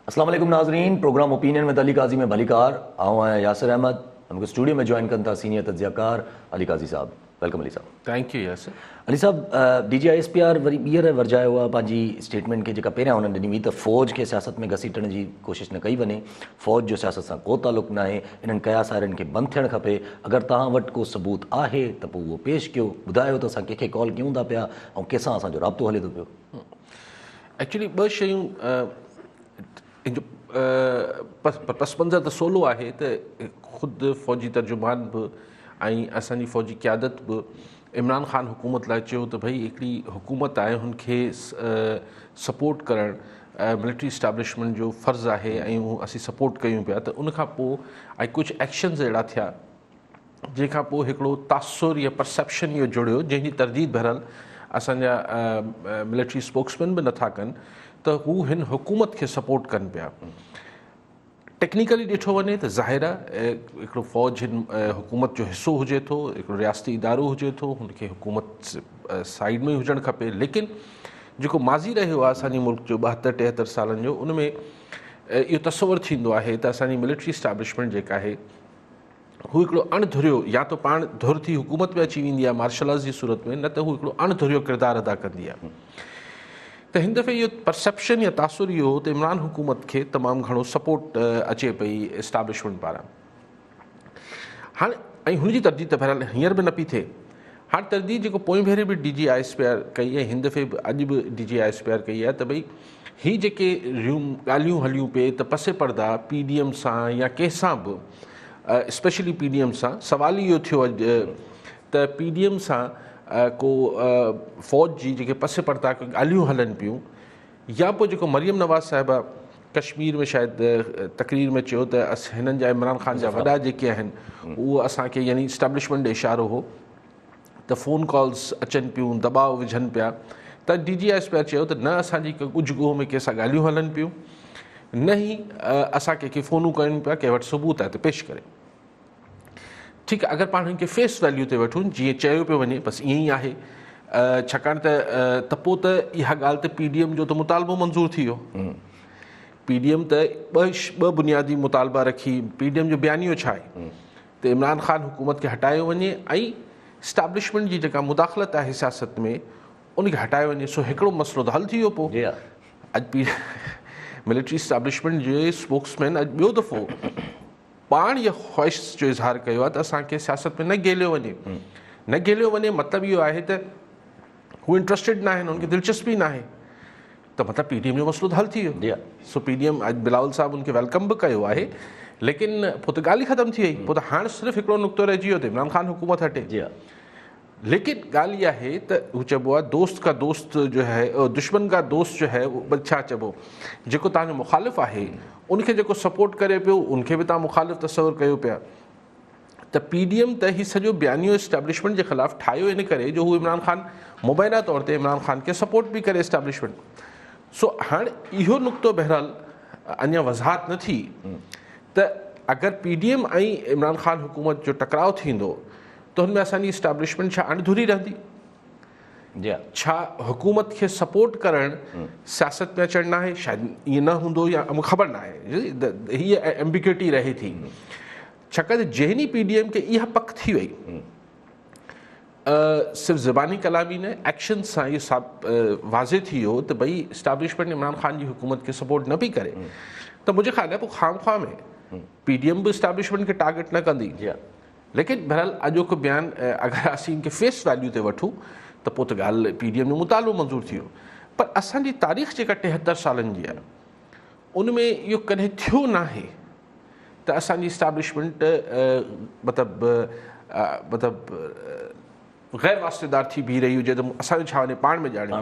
अस्सलाम वालेकुम नाज़रीन, प्रोग्राम ओपिनियन में अली काजी में भलीकार आऊँ हैं यासिर अहमद। हमको स्टूडियो में ज्वाइन करता सीनियर तज्ज़ियाकार अली काजी साहब। वेलकम अली साहब। Thank you Yasir. अली साहब, DGISPR वरी ॿीहर वरजायो आहे पंहिंजी स्टेटमेंट खे, जेका पहिरियां हुननि ॾिनी हुई त फ़ौज खे सियासत में घसीटण जी कोशिशि न कई वञे, फ़ौज जो सियासत सां को तालुक़ न आहे, इन्हनि कयास आहिनि खे बंदि थियणु खपे। अगरि तव्हां वटि को सबूत आहे त पोइ उहो पेश कयो, ॿुधायो त असां कंहिंखे कॉल कयूं था पिया ऐं कंहिंसां असांजो राब्तो हले थो पियो। एक्चुअली ॿ शयूं पस मंज़र त सोलो आहे त ख़ुदि फ़ौजी तर्जुमान बि ऐं असांजी फ़ौजी क़यादत बि इमरान ख़ान हुकूमत लाइ चयो त भई हिकिड़ी हुकूमत आहे, हुनखे सपोर्ट करणु मिलिट्री इस्टेब्लिशमेंट जो फ़र्ज़ु आहे ऐं उहो असीं सपोर्ट कयूं पिया। त उनखां पोइ ऐं कुझु एक्शन्स अहिड़ा थिया जंहिंखां पोइ हिकिड़ो तासुर या परसेप्शन इहो जुड़ियो, जंहिंजी तरदीद बहरहाल असांजा मिलिट्री स्पोक्समैन बि नथा कनि त हू हिन हुकूमत खे सपोर्ट कनि पिया। टेक्निकली ॾिठो वञे त ज़ाहिर आहे हिकिड़ो फ़ौज हिन हुकूमत जो हिसो हुजे थो, हिकिड़ो रियासती इदारो हुजे थो, हुनखे हुकूमत साइड में हुजणु खपे। लेकिन जेको माज़ी रहियो आहे असांजे मुल्क जो 72-73 सालनि जो, उन में इहो तसवुरु थींदो आहे त असांजी मिलिट्री इस्टेब्लिशमेंट जेका आहे हू हिकिड़ो अणधुरियो, या त पाण धुर थी हुकूमत में अची वेंदी आहे मार्शल आर्ट्स जी सूरत में, न त हू हिकिड़ो अणधुरियो किरदारु अदा कंदी आहे। त हिन दफ़े इहो परसेप्शन या तासुर इहो हो त इमरान हुकूमत खे तमामु घणो सपोर्ट अचे पई इस्टेब्लिशमेंट पारां। हाणे ऐं हुनजी तरदीद त बहरहाल हींअर बि न पई थिए। हाणे तरदीद जेको पोइ भेरे बि DGISPR कई आहे, हिन दफ़े बि अॼु बि DGISPR कई आहे त भई हीअ जेके ॻाल्हियूं हलियूं पिए त पसे पर्दा PDM सां या कंहिंसां बि, स्पेशली PDM सां, सवाल इहो थियो अॼु त PDM सां को फ़ौज जी जेके पसे पर्दा ॻाल्हियूं हलनि पियूं, या पोइ जेको मरियम नवाज़ साहिबा कश्मीर में शायदि तकरीर में चयो त हिननि जा इमरान ख़ान जा वॾा जेके आहिनि उहो असांखे यानी इस्टेब्लिशमेंट ॾे इशारो हो त फ़ोन कॉल्स अचनि पियूं, दबाव विझनि पिया, त DGISPR चयो त न असांजी कुझु में कंहिंसां ॻाल्हियूं हलनि पियूं, न ई असां कंहिंखे फ़ोनूं कयूं पिया, कंहिं वटि सबूत आहे त पेश करे। ठीकु आहे, अगरि पाण हिनखे फेस वैल्यू ते वठूं, जीअं चयो पियो वञे बसि ईअं ई आहे, छाकाणि त पोइ त इहा ॻाल्हि त PDM जो त मुतालबो मंज़ूरु थी वियो। PDM त ॿ बुनियादी मुतालबा रखी, PDM जो बयानियो छा आहे त इमरान ख़ान हुकूमत खे हटायो वञे ऐं इस्टेब्लिशमेंट जी जेका मुदाख़लत आहे सियासत में उनखे हटायो वञे। सो हिकिड़ो मसइलो त हल थी वियो। पोइ अॼु मिलिट्री इस्टेब्लिशमेंट जे स्पोक्समैन अॼु ॿियो दफ़ो पाण इहा ख़्वाहिश जो इज़हार कयो आहे त असांखे सियासत में न गेलियो वञे। न गेलियो वञे मतिलबु इहो आहे त हू इंट्रस्टेड न आहिनि, हुनखे दिलचस्पी न आहे, त मतिलबु PDM जो मसइलो त हल थी वियो। सो PDM अॼु बिलावल साहब उनखे वेलकम बि कयो आहे, लेकिन पोइ त ॻाल्हि ई ख़तमु थी वई। पोइ त हाणे सिर्फ़ु हिकिड़ो नुक़्तो रहिजी वियो त इमरान ख़ान हुकूमत हटे। लेकिन ॻाल्हि इहा आहे त हू चइबो आहे दोस्त का दोस्त जो है, दुश्मन का दोस्त जो है, छा चइबो, जेको तव्हांजो मुखालिफ़ आहे उनखे जेको सपोर्ट करे पियो उनखे बि तव्हां मुखालिफ़ तस्वुरु कयो पिया। त PDM त हीउ सॼो बयानियो इस्टेब्लिशमेंट जे ख़िलाफ़ु ठाहियो इन करे जो हू इमरान ख़ान मुबैना तौर ते इमरान ख़ान खे सपोर्ट बि करे इस्टेब्लिशमेंट। सो हाणे इहो नुक़्तो बहरहाल अञा वज़ाहत न थी त अगरि PDM ऐं इमरान ख़ान हुकूमत जो टकराव थींदो त हुन में असांजी इस्टेब्लिशमेंट छा अणधुरी रहंदी? छा हुकूमत खे सपोर्ट करणु सियासत में अचणु न आहे? शायदि ईअं न हूंदो, या मूंखे ख़बर न आहे, हीअ एम्बिग्यूटी रहे थी। छाकाणि त जंहिं PDM खे इहा पक थी वई, सिर्फ़ु ज़बानी कलामी न एक्शन सां इहो वाज़े थी वियो त भई इस्टेब्लिशमेंट इमरान ख़ान जी हुकूमत खे सपोर्ट न पई करे, त मुंहिंजे ख़्याल आहे पोइ ख़ामख़्वाह में PDM बि इस्टेब्लिशमेंट खे टारगेट न कंदी। लेकिन बहरहाल अॼोको बयानु अगरि असीं इनखे फेस वैल्यू ते वठूं त पोइ त ॻाल्हि PDM जो मुतालबो मंज़ूरु थी वियो। पर असांजी तारीख़ जेका 73 सालनि जी आहे उन में इहो कॾहिं थियो न आहे त असांजी इस्टेब्लिशमेंट मतिलबु ग़ैर वास्तेदार थी बीह रही हुजे त असांजो छा वञे पाण में ॼाणे।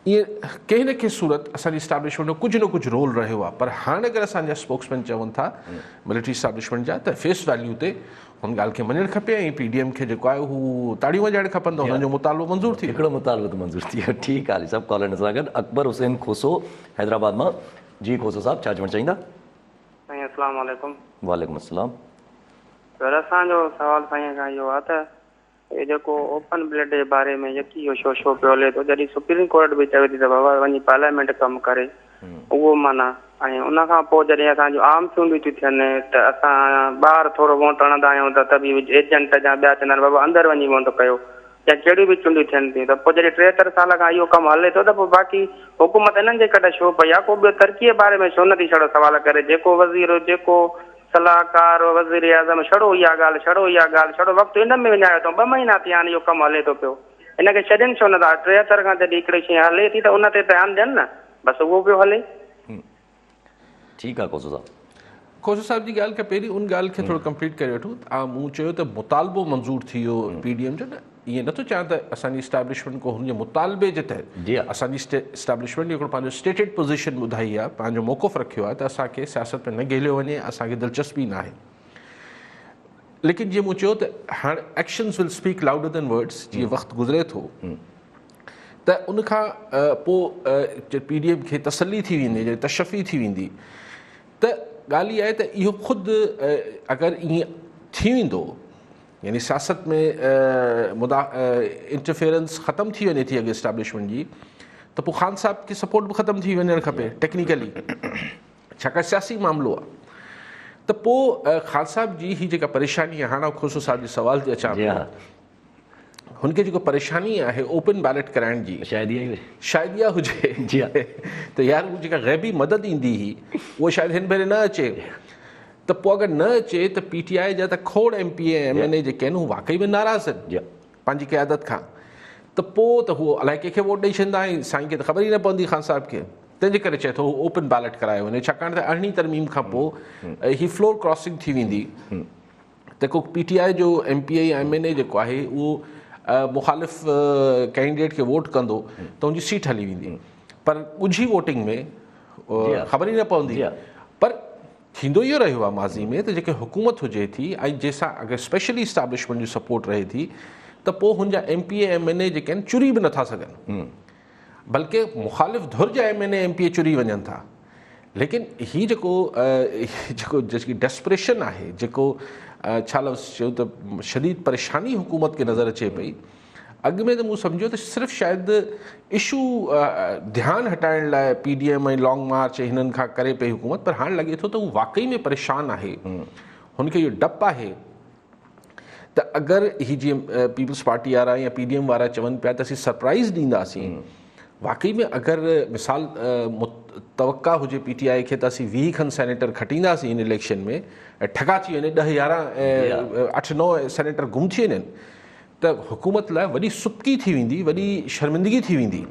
ईअं कंहिं न कंहिं सूरत असांजी इस्टेब्लिशमेंट जो कुझु न कुझु रोल रहियो आहे। पर हाणे अगरि असांजा स्पोक्समैन चवनि था मिलिट्री इस्टेब्लिशमेंट जा त फेस वैल्यू ते हुन ॻाल्हि खे मञणु खपे ऐं PDM खे जेको आहे हू ताड़ियूं वॼाइणु खपनि त हुनजो मुतालबो मंज़ूरु थी, हिकिड़ो मुतालबो त मंज़ूरु थी वियो। ठीकु आहे, सभु कॉलर सां गॾु अकबर हुसैन खोसो हैदराबाद मां। जी खोसो साहब, छा चवणु चाहींदा? साईं अस्सलाम वालेकुम। वालेकुम अस्सलाम। सर असांजो सवाल साईं खां इहो आहे त ये जेको ओपन ब्लड जे बारे में यकी इहो शो पियो हले थो, जॾहिं सुप्रीम कोर्ट बि चवे थी त बाबा वञी पार्लियामेंट कमु करे, उहो माना ऐं उनखां पोइ जॾहिं असांजो आम चूंडियूं थियूं थियनि त असां ॿाहिरि थोरो वोट हणंदा आहियूं त बि एजेंट जा ॿिया चवंदा आहिनि बाबा अंदरि वञी वोट कयो या कहिड़ियूं बि चूंडियूं थियनि थियूं त पोइ जॾहिं 73 साल खां इहो कमु हले थो त पोइ बाक़ी हुकूमत इन्हनि जे कॾहिं छो पई आहे को ॿियो तरक़ीअ बारे में छो नथी छड़ो सुवाल करे जेको वज़ीर जेको सलाहकार वज़ीर आज़म छड़ो इहा ॻाल्हि छड़ो वक़्तु इन में विञायो अथऊं 2 महीना थी हाणे इहो कमु हले थो पियो हिनखे छॾनि छो नथा 73 खां जॾहिं हिकिड़ी शइ हले थी त उन ते ध्यानु ॾियनि न बसि उहो पियो हले ठीकु आहे खोसो साहिब जी ॻाल्हि खां पहिरीं उन ॻाल्हि खे थोरो कंप्लीट करे वठूं मूं चयो त मुतालबो मंज़ूर थी वियो PDM जो न ईअं नथो चाहियां त असांजी इस्टेब्लिशमेंट को हुनजे मुतालबे जे तहत असांजी इस्टेब्लिशमेंट हिकिड़ो पंहिंजो स्टेटेड पोज़ीशन ॿुधाई आहे पंहिंजो मौक़ुफ़ रखियो आहे त असांखे सियासत में न गेलियो वञे असांखे दिलचस्पी न आहे लेकिन जीअं मूं चयो त हाणे एक्शन्स विल स्पीक लाउडर देन वर्ड्स जीअं वक़्तु गुज़रे थो त उनखां पोइ PDM खे तसली थी वेंदी जॾहिं तशफ़ी थी वेंदी त ॻाल्हि इहा आहे त इहो ख़ुदि अगरि ईअं थी वेंदो यानी सियासत में इंटरफेरेंस ख़तमु थी वञे थी अॻे इस्टेब्लिशमेंट जी त पोइ ख़ान साहिब खे सपोर्ट बि ख़तमु थी वञणु खपे टेक्निकली छाकाणि सियासी मामिलो आहे त पोइ ख़ान साहिब जी ही जेका परेशानी आहे हाणे खोसो साहिब जे सवाल ते अचां हुनखे जेको परेशानी आहे ओपन बैलेट कराइण जी शायदि इहा हुजे त यार उहा जेका ग़ैबी मदद ईंदी हुई उहा शायदि हिन भेरे न अचे त पोइ अगरि न अचे त PTI जा त खोड़ MPA MNA जेके आहिनि हू वाक़ई में नाराज़ आहिनि पंहिंजी क़यादत खां त पोइ त हू अलाए कंहिंखे वोट ॾेई छॾींदा ऐं साईं खे त ख़बर ई न पवंदी ख़ान साहिब खे तंहिंजे करे चए थो ओपन बैलेट करायो वञे छाकाणि त 18वीं तरमीम खां पोइ ही फ्लोर क्रॉसिंग थी वेंदी त को PTI जो MPA या MNA जेको आहे उहो मुखालिफ़ कैंडिडेट खे वोट कंदो त उनजी सीट हली वेंदी पर ॻुझी वोटिंग में ख़बर ई न पवंदी पर थींदो इहो रहियो आहे माज़ी में त जेके हुकूमत हुजे थी ऐं जंहिंसां अगरि स्पेशली इस्टेब्लिशमेंट जो सपोर्ट रहे थी त पोइ हुनजा MPA MNA जेके आहिनि चुरी बि नथा सघनि बल्कि मुखालिफ़ धुर जा MNA MPA चुरी वञनि था लेकिन ही जेकी डेस्परेशन आहे जेको छा लफ़्ज़ चयो त शदीद परेशानी हुकूमत खे नज़र अचे पई अॻु में त मूं सम्झो त सिर्फ़ु शायदि इशू ध्यानु हटाइण लाइ PDM ऐं लॉन्ग मार्च हिननि खां करे पई हुकूमत पर हाणे लॻे थो त हू वाक़ई में परेशान आहे हुनखे इहो डपु आहे त अगरि ही जीअं पीपल्स पार्टी वारा या PDM वारा चवनि पिया त असीं सरप्राइज़ ॾींदासीं वाक़ई में अगरि मिसाल तवक़ा हुजे PTI खे त असीं 20 खनि सेनेटर खटींदासीं इन इलेक्शन में ऐं ठगा थी वञे 10 11 8 9 सेनेटर गुम थी वञनि त हुकूमत लाइ वॾी सुबकी थी वेंदी वॾी शर्मिंदगी थी वेंदी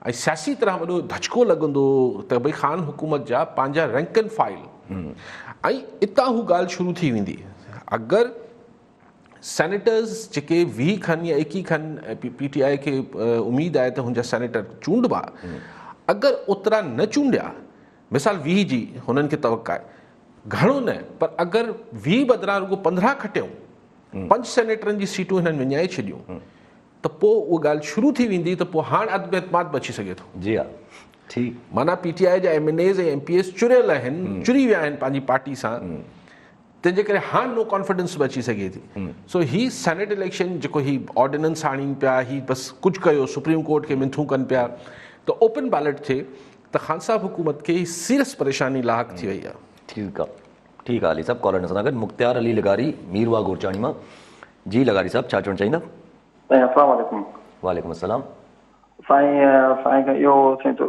ऐं सियासी तरह वॾो धचको लॻंदो त भई ख़ान हुकूमत जा पंहिंजा रैंक एंड फाइल ऐं इतां हू ॻाल्हि शुरू थी वेंदी अगरि सेनेटर्स जेके 20 खनि या 21 खनि PTI खे उमेदु आहे त हुनजा सेनेटर चूंडबा अगरि ओतिरा न चूंडिया मिसाल 20 जी हुननि खे तवक़ा आहे घणो न पर अगरि 20 बदिरां रुगो 15 खटियूं 5 सेनेटरनि जी सीटूं हिननि विञाए छॾियूं त पोइ उहा ॻाल्हि शुरू थी वेंदी त पोइ हाणे अदब एतमाद बि अची सघे थो जी हा ठीकु माना PTI जा MNAs ऐं MPAs चुरियल आहिनि चुरी विया आहिनि पंहिंजी पार्टी सां तंहिंजे करे हाणे नो कॉन्फिडेंस बि अची सघे थी सो ही सेनेट इलेक्शन जेको ही ऑर्डिनेंस आणीनि पिया ही बसि कुझु कयो सुप्रीम कोर्ट खे मिंथूं कनि पिया त ओपन बैलेट थिए त ख़ान साहिब हुकूमत खे सीरियस परेशानी लाहक थी वई आहे ठीकु आहे अली साहब कॉलर सां गॾु मुख़्तियार अली लगारी मीरवा गोरचाणी मां जी लगारी साहब छा चवणु चाहींदा अस्सलाम वालेकुम वालेकुम अस्सलाम साईं खां इहो हिकु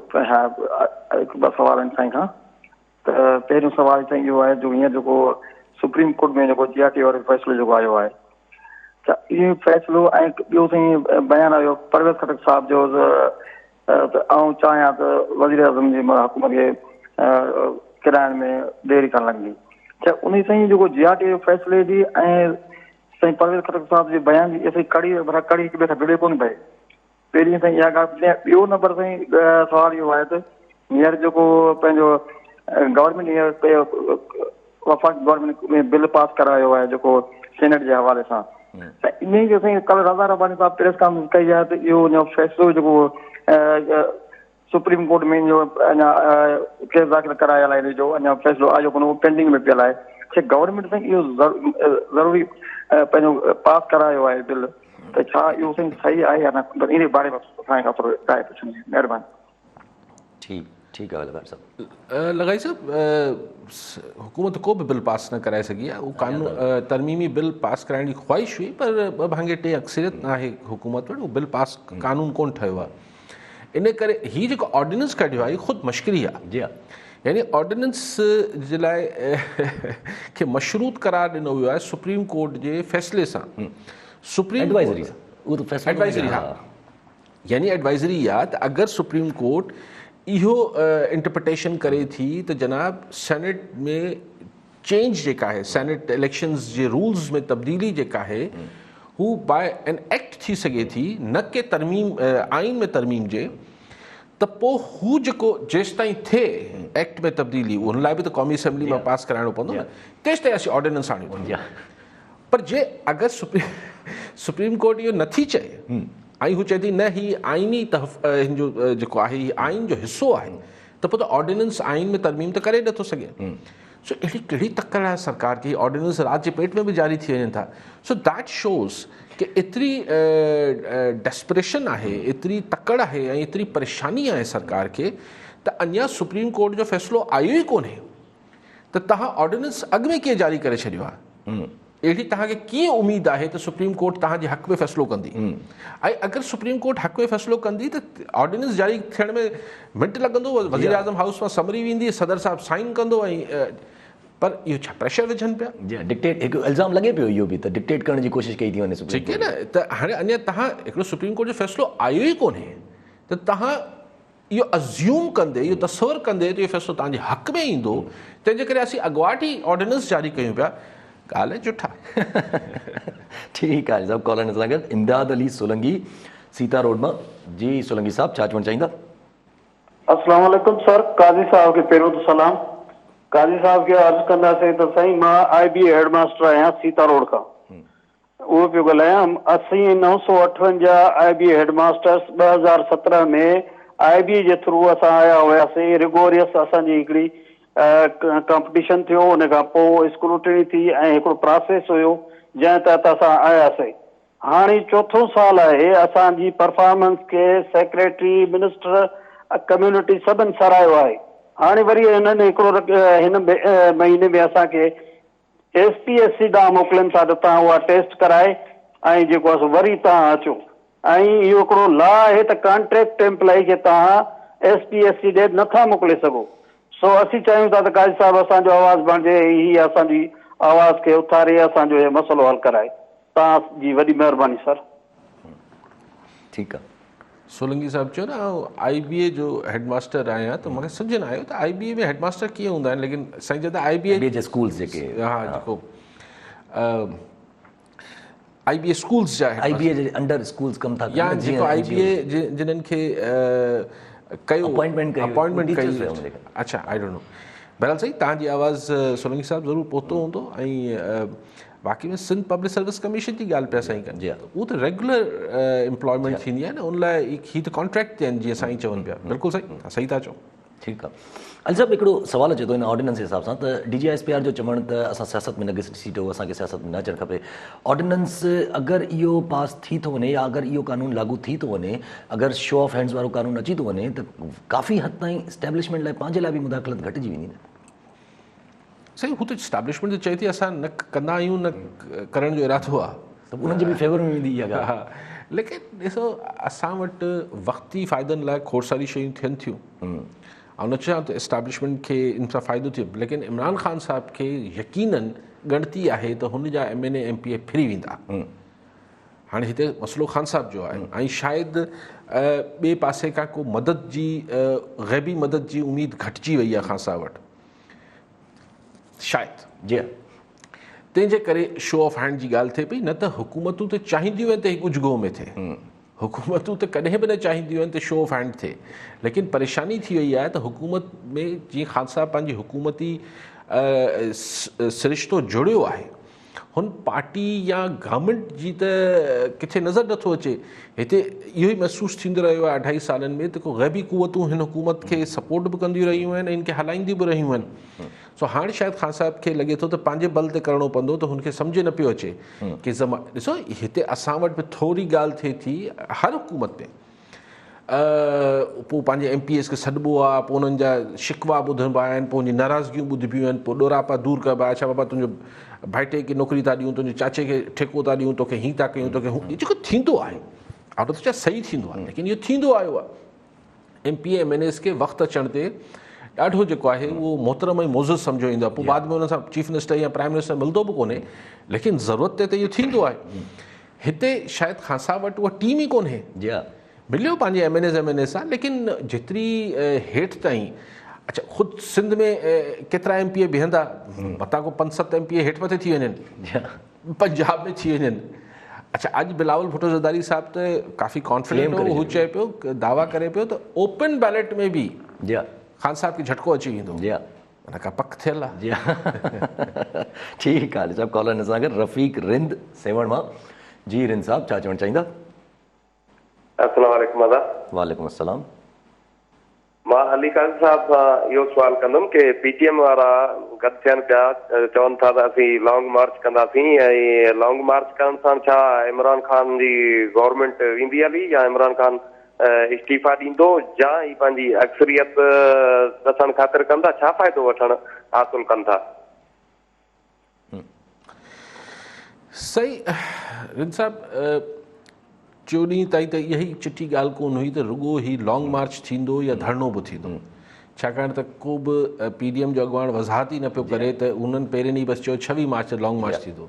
ॿ सवाल आहिनि साईं खां त पहिरियों सवाल साईं इहो आहे जो हींअर जेको सुप्रीम कोर्ट में जेको GRT वारो फ़ैसिलो जेको आयो आहे त इहो फ़ैसिलो ऐं ॿियो साईं बयानु आयो परवेज़ खटक साहिब जो त आउं चाहियां त वज़ीर आज़म जी हुकूमत खे किराइण में देरी करणु लॻंदी त उन साईं जेको GRT फ़ैसिले जी ऐं साईं परवेज़ खटक साहिब जे बयान जी असां कड़ी हिक ॿिए खां जुड़े कोन पए पहिरीं साईं इहा ॻाल्हि ॿियो नंबर साईं सवाल इहो आहे त हींअर जेको पंहिंजो गवर्नमेंट हींअर वफ़ाक़ गवर्नमेंट में बिल पास करायो आहे जेको सेनेट जे हवाले सां त इन जो साईं कल्ह रज़ा रबानी साहिब प्रेस कॉन्फ्रेंस कई आहे त इहो हुन फ़ैसिलो जेको सुप्रीम कोर्ट में जो अञा केस दाख़िल करायल आहे इन जो अञा फ़ैसिलो आयो कोन उहो पेंडिंग में पियल आहे छा गवर्नमेंट साईं इहो ज़रूरी पंहिंजो पास करायो आहे बिल त छा इहो साईं सही आहे या न इन बारे में असांखे थोरो राय पुछणी महिरबानी ठीकु ठीकु आहे लॻाए साहब। लॻाई साहब, हुकूमत को बि बिल पास न कराए सघी आहे। उहो कानून तरमीमी बिल पास कराइण जी ख़्वाहिश हुई, पर 2/3 अक्सरियत न आहे हुकूमत वटि, उहो बिल पास कानून कोन ठहियो आहे। इन करे हीअ जेको ऑर्डिनेंस कढियो आहे ख़ुदि मश्करी आहे। जी हा, यानी ऑर्डिनेंस जे लाइ खे मशरूत करार ॾिनो वियो आहे सुप्रीम कोर्ट जे फ़ैसिले सां। सुप्रीम एडवाइज़री उहो त फ़ैसिलो एडवाइज़री, हा, यानी एडवाइज़री आहे त अगरि सुप्रीम कोर्ट इहो इंटरप्रिटेशन करे थी त जनाब सेनेट में चेंज जेका आहे, सेनेट इलेक्शंस जे रूल्स में तब्दीली जेका आहे हू बाय एन एक्ट थी सघे थी, न के तरमीम आइन में तरमीम जे, त पोइ हू जेको जेसि ताईं थिए एक्ट में तब्दीली, उन लाइ बि त क़ौमी असेंबली में पास कराइणो पवंदो न, तेसि ताईं असीं ऑर्डिनेंस आणियूं पवंदो। पर जे अगरि सुप्रीम कोर्ट इहो नथी चए ऐं हू चए थी न ही आइनी हिन जो जेको आहे हीउ आइन जो हिसो आहे, त पोइ त ऑर्डिनेंस आइन में तरमीम त करे नथो सघे। सो अहिड़ी कहिड़ी तकड़ आहे सरकार खे, ऑर्डिनेंस राति जे पेट में बि जारी थी वञनि था। सो दैट शोज़ कि एतिरी डेस्परेशन आहे, एतिरी तकड़ आहे ऐं एतिरी परेशानी आहे सरकार खे, त अञा सुप्रीम कोर्ट जो फ़ैसिलो आयो ई कोन्हे त तव्हां ऑर्डिनेंस अॻु में कीअं जारी करे छॾियो आहे। अहिड़ी तव्हांखे कीअं उमेदु आहे त सुप्रीम कोर्ट तव्हांजे हक़ में फ़ैसिलो कंदी, ऐं अगरि सुप्रीम कोर्ट हक़ में फ़ैसिलो कंदी त ऑर्डिनेंस जारी थियण में मिंट लॻंदो, वज़ीर आज़म हाउस मां समरी वेंदी, सदर साहिबु साइन कंदो, ऐं पर इहो छा प्रेशर विझनि पिया। जी डिक्टेट हिकु इल्ज़ाम लॻे पियो इहो बि त डिक्टेट करण जी कोशिशि कई थी वञे सुप्रीम ठीकु आहे न। त हाणे अञा तव्हां हिकिड़ो सुप्रीम कोर्ट जो फ़ैसिलो आयो ई कोन्हे, त तव्हां इहो अज़्यूम कंदे, इहो तसवुरु कंदे त इहो फ़ैसिलो तव्हांजे हक़ में ईंदो, तंहिंजे करे असीं अॻुवाट ई ऑर्डिनेंस जारी कयूं पिया, ॻाल्हि जुठा। ठीकु आहे सभु कॉलर सां गॾु इमदाद अली सोलंकी सीता रोड मां। जी सोलंकी साहब, छा चवणु चाहींदा? अस्सलाम वालेकुम सर। काज़ी साहब खे पहिरियों त सलाम। काज़ी साहब खे अर्ज़ु कंदासीं त साईं मां IBA हेडमास्टर आहियां सीता रोड खां, उहो पियो ॻाल्हायां। 958 IBA हेडमास्टर्स 2017 में IBA जे थ्रू असां आया हुआसीं। रिगोरियस असांजी हिकिड़ी कॉम्पिटिशन थियो, उन खां पोइ स्क्रूटनी थी ऐं हिकिड़ो प्रोसेस हुयो जंहिं तहत असां आयासीं। हाणे 4थों साल आहे, असांजी परफॉर्मेंस खे सेक्रेटरी, मिनिस्टर, कम्युनिटी सभिनि सारायो आहे। हाणे वरी हिननि हिकिड़ो हिन महीने में असांखे SPSC ॾांहुं मोकिलनि था त तव्हां उहा टेस्ट कराए ऐं जेको आहे वरी तव्हां अचो। ऐं इहो हिकिड़ो लॉ आहे त कॉन्ट्रेक्ट एम्प्लॉई खे तव्हां SPSC ॾे नथा मोकिले सघो। सो असीं चाहियूं था त काज़ी साहिबु असांजो आवाज़ु बणिजे, हीअ असांजी आवाज़ खे उथारे असांजो इहो मसइलो हल कराए। तव्हांजी वॾी महिरबानी सर। ठीकु आहे। सोलंकी साहब चयो न IBA जो हेडमास्टर आहियां, त मूंखे सम्झ न आयो त IBA में हेडमास्टर कीअं हूंदा आहिनि, लेकिन साईं चवंदा IBA जे स्कूल्स जेके, हा जेको IBA स्कूल्स जा IBA जे अंडर स्कूल्स कमु था या जेको IBA जिन्हनि खे कयो अपॉइंटमेंट कई। अच्छा, आई डोंट नो। बहरहाल सही, तव्हांजी आवाज़ु सोलंकी साहब ज़रूरु पहुतो हूंदो। ऐं बाक़ी में सिंध पब्लिक सर्विस कमीशन जी ॻाल्हि पिया साईं कनि, जी उहो त रेगुलर एम्प्लॉयमेंट थींदी आहे न, उन लाइ ही त कॉन्ट्रैक्ट ते आहिनि, जीअं साईं चवनि पिया। बिल्कुलु सही, सही था चओ। ठीकु आहे। अली साहब, हिकिड़ो सुवाल अचे थो हिन ऑर्डिनेंस जे हिसाब सां त DGISPR जो चवणु त असां सियासत में न घिसी थो, असांखे सियासत में न अचणु खपे। ऑर्डिनेंस अगरि इहो पास थी थो वञे या अगरि इहो कानून लागू थी थो वञे, अगरि शो ऑफ हैंड्स वारो कानून अची थो वञे त काफ़ी हद ताईं इस्टेब्लिशमेंट लाइ पंहिंजे लाइ बि मुदाख़लत घटिजी वेंदी न? सही, हू त इस्टेब्लिशमेंट त चए थी असां न कंदा आहियूं, न करण जो इरादो आहे, त उन्हनि जे बि फेवर में वेंदी इहा ॻाल्हि। हा, लेकिन ॾिसो असां वटि वक़्ती फ़ाइदनि लाइ खोड़ सारी शयूं थियनि थियूं, ऐं न चवां त इस्टेब्लिशमेंट खे इन सां फ़ाइदो थियो, लेकिन इमरान ख़ान साहिब खे यकीनन ॻणती आहे त हुन जा MNA MPA फिरी वेंदा। हाणे हिते मसइलो ख़ान साहिब जो आहे, ऐं शायदि ॿिए पासे खां को मदद जी ग़ैबी मदद जी उमेदु घटिजी वई आहे ख़ान साहिब वटि शायदि। जी तंहिंजे करे शो ऑफ हैंड जी ॻाल्हि थिए पई, न त हुकूमतूं त चाहींदियूं आहिनि त हिकु उजगो में थिए, हुकूमतूं त कॾहिं बि न चाहींदियूं आहिनि त शो ऑफ हैंड थिए। लेकिन परेशानी थी वई आहे त हुकूमत में जीअं ख़ान साहिब पंहिंजी हुकूमती सिरिश्तो जुड़ियो आहे, हुन पार्टी या गवर्नमेंट जी त किथे नज़र नथो अचे। हिते इहो ई महसूसु थींदो रहियो आहे 2.5 सालनि में त को ग़ैबी क़ुवतूं हिन हुकूमत खे सपोर्ट बि कंदियूं रहियूं आहिनि, इनखे हलाईंदियूं बि रहियूं आहिनि। सो हाणे शायदि ख़ान साहिब खे लॻे थो त पंहिंजे बल ते करिणो पवंदो, त हुनखे सम्झ न पियो अचे कि ॾिसो हिते असां वटि बि थोरी ॻाल्हि थिए थी हर हुकूमत में। पोइ पंहिंजे MPs खे सॾिबो आहे, पोइ उन्हनि जा शिकवा ॿुधबा आहिनि, पोइ उनजी नाराज़गियूं ॿुधबियूं आहिनि, पोइ ॾोरापा दूरि कबा, अच्छा बाबा तुंहिंजो भाइटे खे नौकिरी था ॾियूं, तुंहिंजे चाचे खे ठेको था ॾियूं, तोखे हीअं था कयूं, तोखे इहो जेको थींदो आहे आउट ऑफ सही थींदो आहे, लेकिन इहो थींदो आयो आहे। MP MNAs खे वक़्तु अचण ते ॾाढो जेको आहे उहो मोहतरम ऐं मोज़िज़ सम्झो ईंदो आहे, पोइ बाद में हुन सां चीफ मिनिस्टर या प्राइम मिनिस्टर मिलंदो बि कोन्हे, लेकिन ज़रूरत ते त इहो थींदो आहे। हिते शायदि खां सां वटि उहा टीम ई कोन्हे, जी हा, मिलियो पंहिंजे MNA सां, लेकिन जेतिरी हेठि ताईं, अच्छा ख़ुदि सिंध में केतिरा MP बीहंदा, मथां को 5-7 MP हेठि मथे थी वञनि, पंजाब में थी वञनि। अच्छा, अॼु बिलावल भुट्टो ज़रदारी साहिबु त काफ़ी कॉन्फिडेंट हो, हू चए पियो, दावा करे पियो त ओपन बैलेट में बि जी हा, ख़ान साहिब खे झटको अची वेंदो, जी हा, हुन खां पक थियल आहे। जी हा, ठीकु आहे साहिबु। कॉलर सां गॾु रफ़ीक रिंद सेवण मां। जी रिंद साहिबु, छा चवणु चाहींदा? अस्सलाम वालेकुम दादा। वालेकुम अस्सलाम। मां अली काज़ी साहब सां इहो सुवाल कंदुमि कि PTM वारा गॾु थियनि पिया, चवनि था त असीं लॉन्ग मार्च कंदासीं, ऐं लॉन्ग मार्च करण सां छा इमरान ख़ान जी गवर्नमेंट वेंदी हली, या इमरान ख़ान इस्तीफ़ा ॾींदो, या ही पंहिंजी अक्सरियत ॾसण ख़ातिर कंदा, छा फ़ाइदो वठणु हासिल कनि था? सही रिंद साहिबु, 14 ताईं त इहा ई चिठी ॻाल्हि कोन हुई त रुॻो ही लॉन्ग मार्च थींदो या धरनो बि थींदो, छाकाणि त को बि PDM जो अॻुवाण वज़ाहत ई न पियो करे त उन्हनि पहिरें ॾींहुं बसि चयो 26 मार्च ते लॉन्ग मार्च थींदो।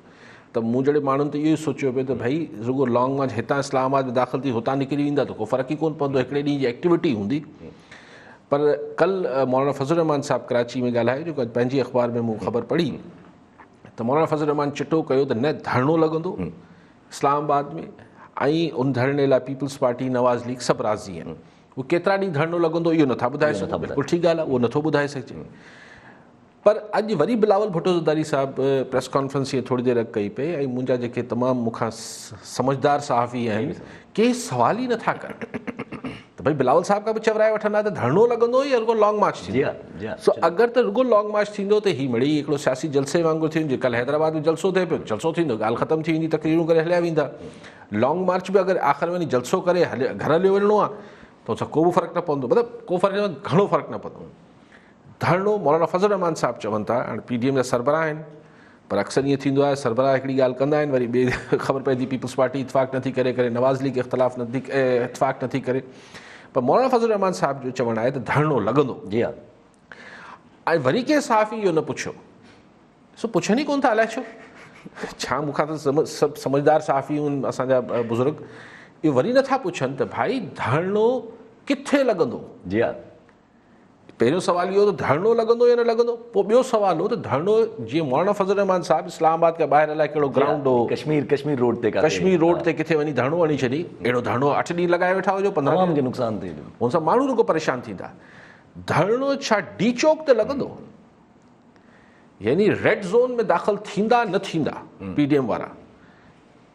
त मूं जहिड़े माण्हुनि त इहो ई सोचियो पियो त भई रुॻो लॉन्ग मार्च हितां इस्लामाबाद में दाख़िल थी हुतां निकिरी वेंदा त को फ़र्क़ु ई कोन पवंदो, हिकिड़े ॾींहं जी एक्टिविटी हूंदी। पर कल्ह मौलाना फज़ल रहमान साहिबु कराची में ॻाल्हायो, जेको अॼु पंहिंजी अख़बार में मूं ख़बर पढ़ी, त मौलाना फज़ल रहमान चिटो कयो त न धरनो लॻंदो इस्लामाबाद में, ऐं उन धरणे लाइ पीपल्स पार्टी, नवाज़ लीग सभु राज़ी आहिनि। उहो केतिरा ॾींहं धरनो लॻंदो इहो नथा ॿुधाए सघो, बिल्कुलु ठीकु ॻाल्हि आहे, उहो नथो ॿुधाए सघिजे। पर अॼु वरी बिलावल भुट्टो ज़रदारी साहिबु प्रेस कॉन्फ्रेंस हीअ थोरी देरि कई पई, ऐं मुंहिंजा जेके तमामु मूंखां समझदार सहाफ़ी आहिनि के सवाल ई नथा कनि त भई बिलावल साहिब खां बि चवराए वठंदा त धरनो लॻंदो या रुॻो लॉन्ग मार्च थींदो। सो अगरि त रुॻो लॉन्ग मार्च थींदो त ही मिड़ी हिकिड़ो सियासी जलसे वांगुरु थी वञे, कल्ह हैदराबाद में जलसो थिए पियो, जलसो थींदो, ॻाल्हि ख़तमु थी वेंदी, तकरीरूं करे हलिया वेंदा। लॉन्ग मार्च बि अगरि आख़िर में जलसो करे घर हलियो वञिणो आहे त उनसां को बि फ़र्क़ु न पवंदो, मतिलबु को फ़र्क़ु न, घणो फ़र्क़ु न पवंदो। धरनो मौलाना फज़ल रहमान साहिबु चवनि था, हाणे PDM जा सरबराह आहिनि, पर अक्सर ईअं थींदो आहे सरबराह हिकिड़ी ॻाल्हि कंदा आहिनि, वरी ॿिए ख़बर पए थी पीपल्स पार्टी इतफ़ाक़ नथी करे नवाज़ लीग इख़्तिलाफ़ नथी इतफ़ाक़ नथी करे। पर मौलाना फज़ल रहमान साहिब जो चवणु आहे त धरनो लॻंदो। जी हा, ऐं वरी कंहिं सहाफ़ी इहो न पुछियो, सो पुछनि ई कोन था, अलाए छो, छा मूंखां त सभु समझदार सहाफ़ी आहिनि असांजा बुज़ुर्ग, इहो वरी नथा पुछनि त भाई धरनो किथे लॻंदो। जी हा, पहिरियों सवाल इहो त धरनो लॻंदो या न लॻंदो, पोइ ॿियो सवाल हो त धरनो जीअं मौलाना फज़ल रहमान साहिबु इस्लामाबाद खां ॿाहिरि अलाए कहिड़ो ग्राउंड हो, कश्मीर रोड ते, कश्मीर रोड ते किथे वञी धरनो हणी छॾी, अहिड़ो धरनो 8 ॾींहं लॻाए वेठा हुजो, 15 तमामु नुक़सान थी वियो, हुन सां माण्हू रुॻो परेशान थींदा। धरनो छा डी चौक ते लॻंदो, यानी रेड ज़ोन में दाख़िल थींदा न थींदा PDM वारा,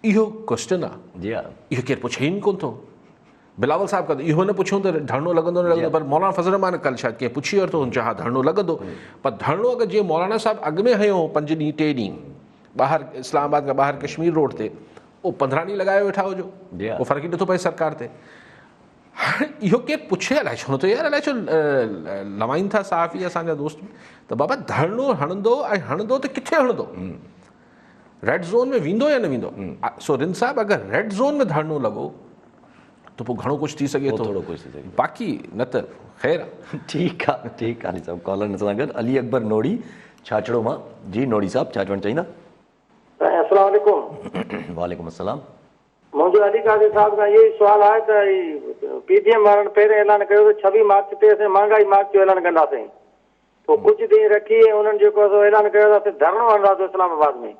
इहो क्वेश्चन आहे। जी हा, इहो केरु पुछे ई कोन थो। बिलावल साहिब खां इहो न पुछूं त धरनो लॻंदो न लॻंदो, पर मौलाना फज़ल रहमान कल्ह शायदि कंहिं पुछी वरितो, हुन चयो हा धरनो लॻंदो। पर धरनो अगरि जीअं मौलाना साहिबु अॻु में हयो 5 ॾींहं 3 ॾींहं ॿाहिरि इस्लामाबाद खां ॿाहिरि कश्मीर रोड ते, उहो 15 ॾींहं लॻाए वेठा हुजो, उहो फ़र्क़ु ई नथो पए सरकार ते। हाणे इहो केरु पुछे, अलाए छो नथो यार, अलाए छो लवाइनि था सहाफ़ी असांजा दोस्त त बाबा धरनो हणंदो, ऐं हणंदो त किथे हणंदो, रेड ज़ोन में वेंदो या न वेंदो। सो रिंद साहिबु अगरि रेड ज़ोन में धरनो लॻो त पोइ घणो कुझु थी सघे थो, थोरो कुझु थी सघे, बाक़ी न त ख़ैर आहे। ठीकु आहे, ठीकु आहे साहिबु। कॉलर सां गॾु अली अकबर नोड़ी छाछड़ो मां। जी नोड़ी साहिबु, छा चवणु चाहींदा? अस्सलाम वालेकुम। वालेकुम अस्सलाम। मुंहिंजो अली काज़ी साहिब खां इहो ई सुवाल आहे त PDM वारनि पहिरें ऐलान कयो त 26 मार्च ते असां महांगाई मार्च जो ऐलान कंदासीं, पोइ कुझु ॾींहं रखी उन्हनि जेको ऐलान कयो आहे धरनो हणंदासीं इस्लामाबाद में।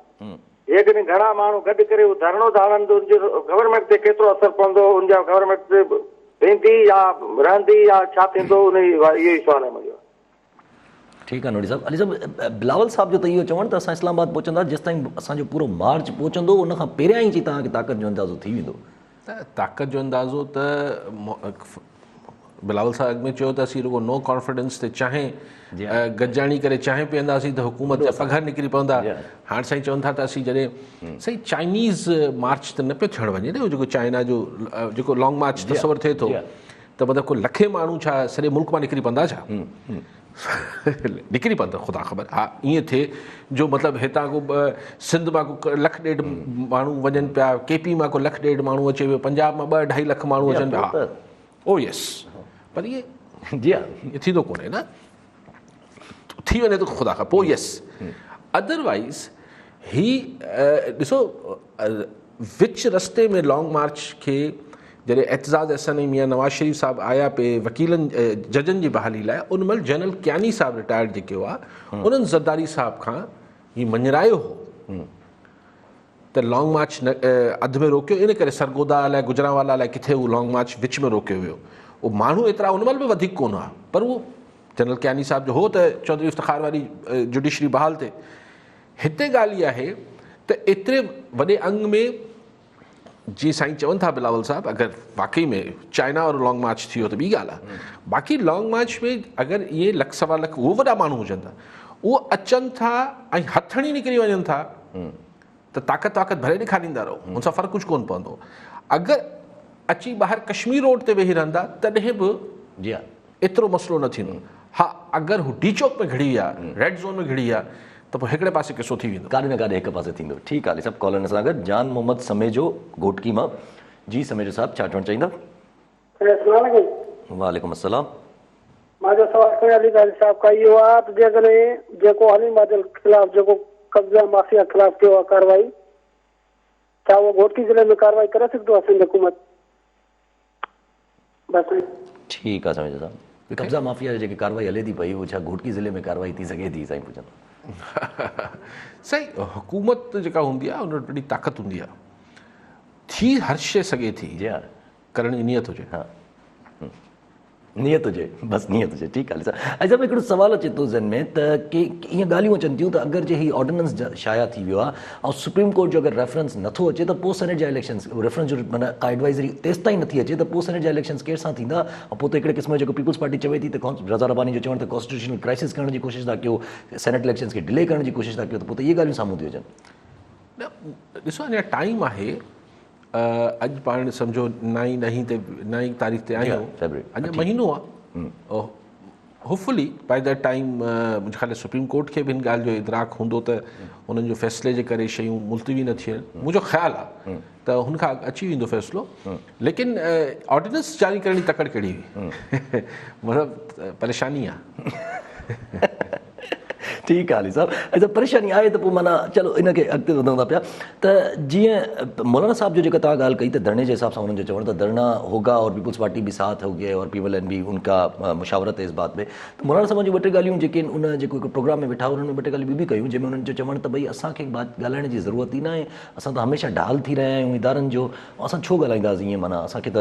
जेकॾहिं घणा माण्हू गॾु करे उहो धरनो था हणनि त उनजो गवर्नमेंट ते केतिरो असरु पवंदो, उनजा गवर्नमेंट ते वेंदी या रहंदी या छा थींदो, उन इहो ई सुवाल आहे मुंहिंजो। ठीकु आहे नोड़ी साहिबु। अली साहिबु, बिलावल साहिब जो त इहो चवणु त असां इस्लामाबाद पहुचंदा जेसि ताईं असांजो पूरो मार्च पहुचंदो उन खां पहिरियां ई तव्हांखे ताक़त जो अंदाज़ो थी वेंदो। त ताक़त जो अंदाज़ो त बिलावल साहिब अॻु में चयो त असीं रुॻो नो कॉन्फिडेंस ते चाहे गॾिजाणी करे चाहे पीअंदासीं त हुकूमत जा पघार निकिरी पवंदा। हाणे साईं चवनि था त असीं जॾहिं सही चाइनीज़ मार्च त न पियो थियणु वञे न, जेको चाइना जो जेको लॉन्ग मार्च तस्वर थिए थो, त त मतिलबु को लखे माण्हू छा सॼे मुल्क मां निकिरी पवंदा छा? निकिरी पवंदा, ख़ुदा ख़बर। हा, ईअं थिए जो मतिलबु हितां को सिंध मां को 1.5 माण्हू वञनि पिया, KP मां को 1.5 माण्हू अचे वियो, पंजाब मां 2-2.5 लख माण्हू अचनि पिया। हा, ओ यस, पर इहे जी हा, इहे थींदो कोन्हे न, थी वञे त ख़ुदा ख़बर, पोइ यस। अदरवाइज़ ही ॾिसो विच रस्ते में लॉन्ग मार्च खे जॾहिं एतज़ाज़ अहसन ऐं मियां नवाज़ शरीफ़ साहिबु आया पे वकीलनि जजनि जी बहाली लाइ, उन महिल जनरल कियानी साहिबु रिटायर्ड जेके हुआ उन्हनि ज़रदारी साहिब खां हीउ मञरायो हो त लॉन्ग मार्च अधु में रोकियो, इन करे सरगोदा अलाए गुजरांवाला अलाए किथे उहो लॉन्ग मार्च विच में रोकियो वियो। उहो माण्हू एतिरा उन महिल बि वधीक कोन हुआ, पर उहो जनरल कियानी साहिब जो हो त चौधरी इफ्तिखार वारी जुडिशरी बहाल थिए। हिते ॻाल्हि इहा आहे त एतिरे वॾे अंग में जी साईं चवनि था बिलावल साहब, अगरि वाकई में चाइना और लॉन्ग मार्च थी वियो त ॿी ॻाल्हि आहे। बाक़ी लॉन्ग मार्च में अगरि इहे 1.25 लख उहो वॾा माण्हू हुजनि था, उहो अचनि था ऐं हथणी निकिरी वञनि था त ताक़त भरे ॾेखारींदा रहो, हुन सां फ़र्क़ु कुझु कोन पवंदो। अगरि अची ॿाहिरि कश्मीर रोड ते वेही रहंदा तॾहिं बि जी हा, एतिरो मसइलो न थींदो। हा, अगरि हू डी चौक में घिड़ी विया, रेड ज़ोन में घिड़ी विया, त पोइ हिकिड़े पासे किसो थी वेंदो, काॾे न काॾे हिकु पासे थींदो। ठीकु आहे, सभु कॉलर सां गॾु जान मोहम्मद समेजो घोटकी मां। जी समेजो साहब, छा चवणु चाहींदा? वालेकुम अस्सलाम। मुंहिंजो सवाल अली ग़ाज़ी साहब का इहो आहे त जेकॾहिं जेको हलीम आदिल ख़िलाफ़ जेको कब्ज़ा माफ़िया ख़िलाफ़ कयो आहे कार्रवाई, छा उहो घोटकी ज़िले में कार्रवाई करे सघंदो आहे सिंध हुकूमत? बसि ठीकु आहे समेजो साहब, कब्ज़ा माफ़िया जेकी कार्रवाई हले थी पई, उहो छा घोटकी ज़िले में कार्रवाई थी सघे थी? साईं पुछनि सही, हुकूमत जेका हूंदी आहे उन वटि वॾी ताक़त हूंदी आहे, थी हर शइ सघे थी, जी हा, करण जी नियत हुजे। हा, नियत हुजे, बसि नियत हुजे। ठीकु आहे। ऐं सभु हिकिड़ो सुवालु अचे थो ज़हन में त की ईअं ॻाल्हियूं अचनि थियूं त अगरि जे हीउ ऑर्डिनेंस शाया थी वियो आहे ऐं सुप्रीम कोर्ट जो अगरि रेफरेंस नथो अचे त पोइ सेनेट जा इलेक्शन्स रेफरेंस जो माना का एडवाइज़री तेसि ताईं नथी अचे त पोइ सेनेट जा इलेक्शन्स केर सां थींदा? ऐं पोइ त हिकिड़े क़िस्म जो जेको पीपल्स पार्टी चवे थी त रज़ा रब्बानी जो चवण त कॉन्स्टिट्यूशनल क्राइसिस करण जी कोशिशि था कयो, सेनेट इलेक्शन्स खे डिले करण जी कोशिशि था कयो, त पोइ त इहे ॻाल्हियूं साम्हूं थी अचनि। न ॾिसो, अञा टाइम आहे। अॼु पाण सम्झो 9 तारीख़ ते आहियूं, अञा महीनो आहे। होपफुली बाय दैट टाइम मुंहिंजे ख़्याल सुप्रीम कोर्ट खे बि हिन ॻाल्हि जो इदराक हूंदो त हुननि जो फ़ैसिले जे करे शयूं मुलतवी न थियनि। मुंहिंजो ख़्यालु आहे त हुनखां अची वेंदो फ़ैसिलो, लेकिन ऑर्डिनेंस जारी करण जी तकड़ कहिड़ी हुई मतिलबु परेशानी आहे। ठीकु आहे अली साहब, ऐं परेशानी आहे त पोइ माना चलो इनखे अॻिते वधूं था पिया त जीअं मौलाना साहब जो जेका तव्हां ॻाल्हि कई त धरने जे हिसाब सां हुननि जो चवणु त धरना होगा और पीपल्स पार्टी भी साथ होगी और PLN भी उनका मुशावरत है इस बात में। त मौलाना साहब जी ॿ टे ॻाल्हियूं जेके उन जेको हिकु प्रोग्राम में वेठा हुननि में ॿ टे ॻाल्हियूं बि कयूं, जंहिंमें हुननि जो चवणु त भई असांखे ॻाल्हाइण जी ज़रूरत ई न आहे, असां त हमेशह ढाल थी रहिया आहियूं इदारनि जो, असां छो ॻाल्हाईंदासीं ईअं, माना असांखे त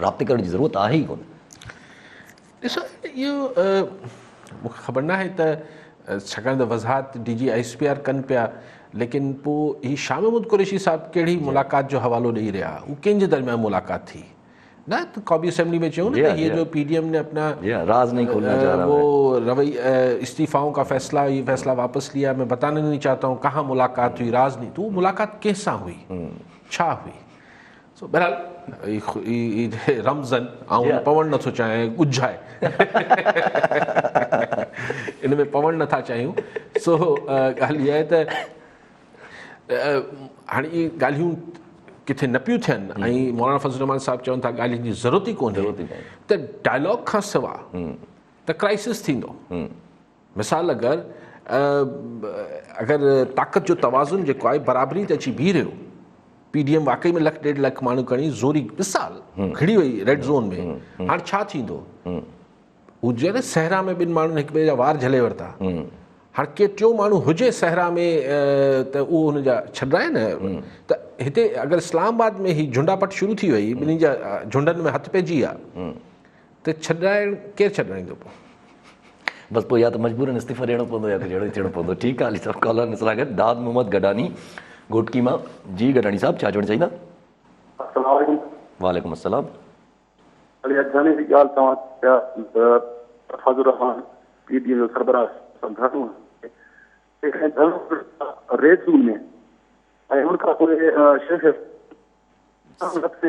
राब्ते करण जी ज़रूरत आहे ई कोन। ॾिसो, इहो मूंखे ख़बर न आहे त छाकाणि त वज़ाहत DG ISPR कनि पिया, लेकिन पोइ हीउ शाह महमूद कुरैशी साहिबु कहिड़ी मुलाक़ात जो हवालो ॾेई रहिया, उहो कंहिंजे दरमियान मुलाक़ात थी न? त क़ौमी असम्बली में चयूं न त ये जो PDM ने अपना राज नहीं खोलना चाह रहा, वो इस्तीफ़ाओं का फैसला, ये फैसला वापस लिया, मैं बताना नहीं चाहता हूँ कहाँ मुलाकात हुई, राज नहीं, तो वो मुलाकात कंहिंसां हुई, छा हुई? सो बहरहाल रमज़न ऐं पवणु नथो चाहियां, ॻुझ आहे इन में पवणु नथा चाहियूं। सो ॻाल्हि इहा आहे त हाणे इहे ॻाल्हियूं किथे न पियूं थियनि ऐं मौलाना फज़ल रहमान साहिबु चवनि था ॻाल्हियुनि जी ज़रूरत ई कोन्हे, त डायलॉग खां सवाइ त क्राइसिस थींदो। मिसाल अगरि ताक़त जो तवाज़ुन जेको आहे बराबरी ते अची बीह रहियो, PDM वाकई में 1.5 लख माण्हू खणी ज़ोरी मिसाल खिड़ी वई रेड ज़ोन में, हाणे छा थींदो? हुजे न सहरा में ॿिनि माण्हुनि हिक ॿिए जा वार झले वरिता, हाणे के टियों माण्हू हुजे सहरा में त उहो हुनजा छॾाए न। त हिते अगरि इस्लामाबाद में ही झुंडापट शुरू थी वई, ॿिन्ही जा झुंडनि में हथु पइजी विया, त केरु छॾाईंदो? पोइ बसि पोइ या त मजबूरन इस्तीफ़ा ॾियणो पवंदो या त जहिड़ो ई थियणो पवंदो। ठीकु आहे अली साहब, कॉलर सां गॾु दाद मोहम्मद गडानी घोटकी मां। जी गडानी साहब, छा चवणु चाहींदा? वालेकुम अस्सलाम। अली अॼानी जी ॻाल्हि तव्हां पिया फज़ल रहमान PDM जो सरबराह सम्झाणो रेड ज़ोन में ऐं हुनखां पोइ शेख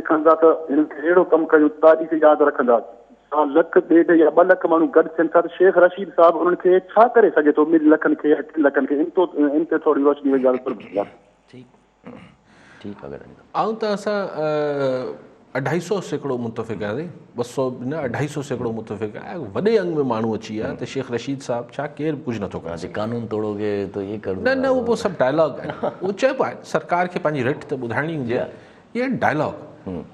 खणंदा त हिननि खे अहिड़ो कमु कयूं तारीख़ यादि रखंदा लख 1.5 या 2 लख माण्हू गॾु थियनि था त शेख रशीद साहिबु उन्हनि खे छा करे सघे थो 2 लखनि खे 3 लखनि खे इन ते थोरी रोशनी वही ॻाल्हि ठीकु आहे। ऐं त असां 250% मुतफ़िक़ आहे, 200 न 250% मुतफ़िक़ आहे। वॾे अंग में माण्हू अची विया त शेख रशीद साहिबु छा केरु कुझु नथो करे। कानून तोड़ोगे तो ये कर न उहो पोइ सभु डायलॉग आहे। उहो चइबो आहे सरकार खे पंहिंजी रिट त ॿुधाइणी हुजे, इहे डायलॉग।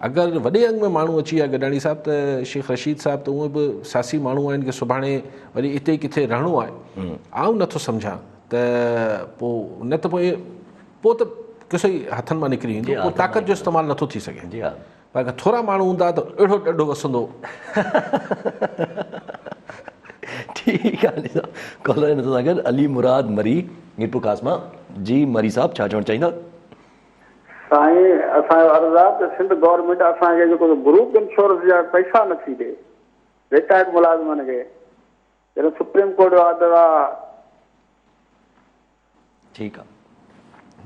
अगरि वॾे अंग में माण्हू अची विया गॾाणी साहिबु त शेख रशीद साहिबु त उहे बि सियासी माण्हू आहिनि की सुभाणे वरी हिते किथे रहणो आहे। आउं नथो सम्झां त पोइ न त पोइ त किसे हथनि मां निकिरी वेंदो, पोइ ताक़त जो इस्तेमालु नथो थी सघे। पर अगरि थोरा माण्हू हूंदा त अहिड़ो ॾाढो वसंदो। ठीकु आहे। कॉलर हिन सां गॾु अली मुराद मरी मीरपुर कासमा जी। मरी साहिबु छा चवणु चाहींदा? साईं असांजो अर्ज़ु आहे त सिंध गवर्नमेंट असांखे जेको ग्रुप इंश्योरेंस जा पैसा नथी ॾे रिटायर्ड मुलाज़िमनि खे, जॾहिं सुप्रीम कोर्ट जो ऑर्डर आहे। ठीकु आहे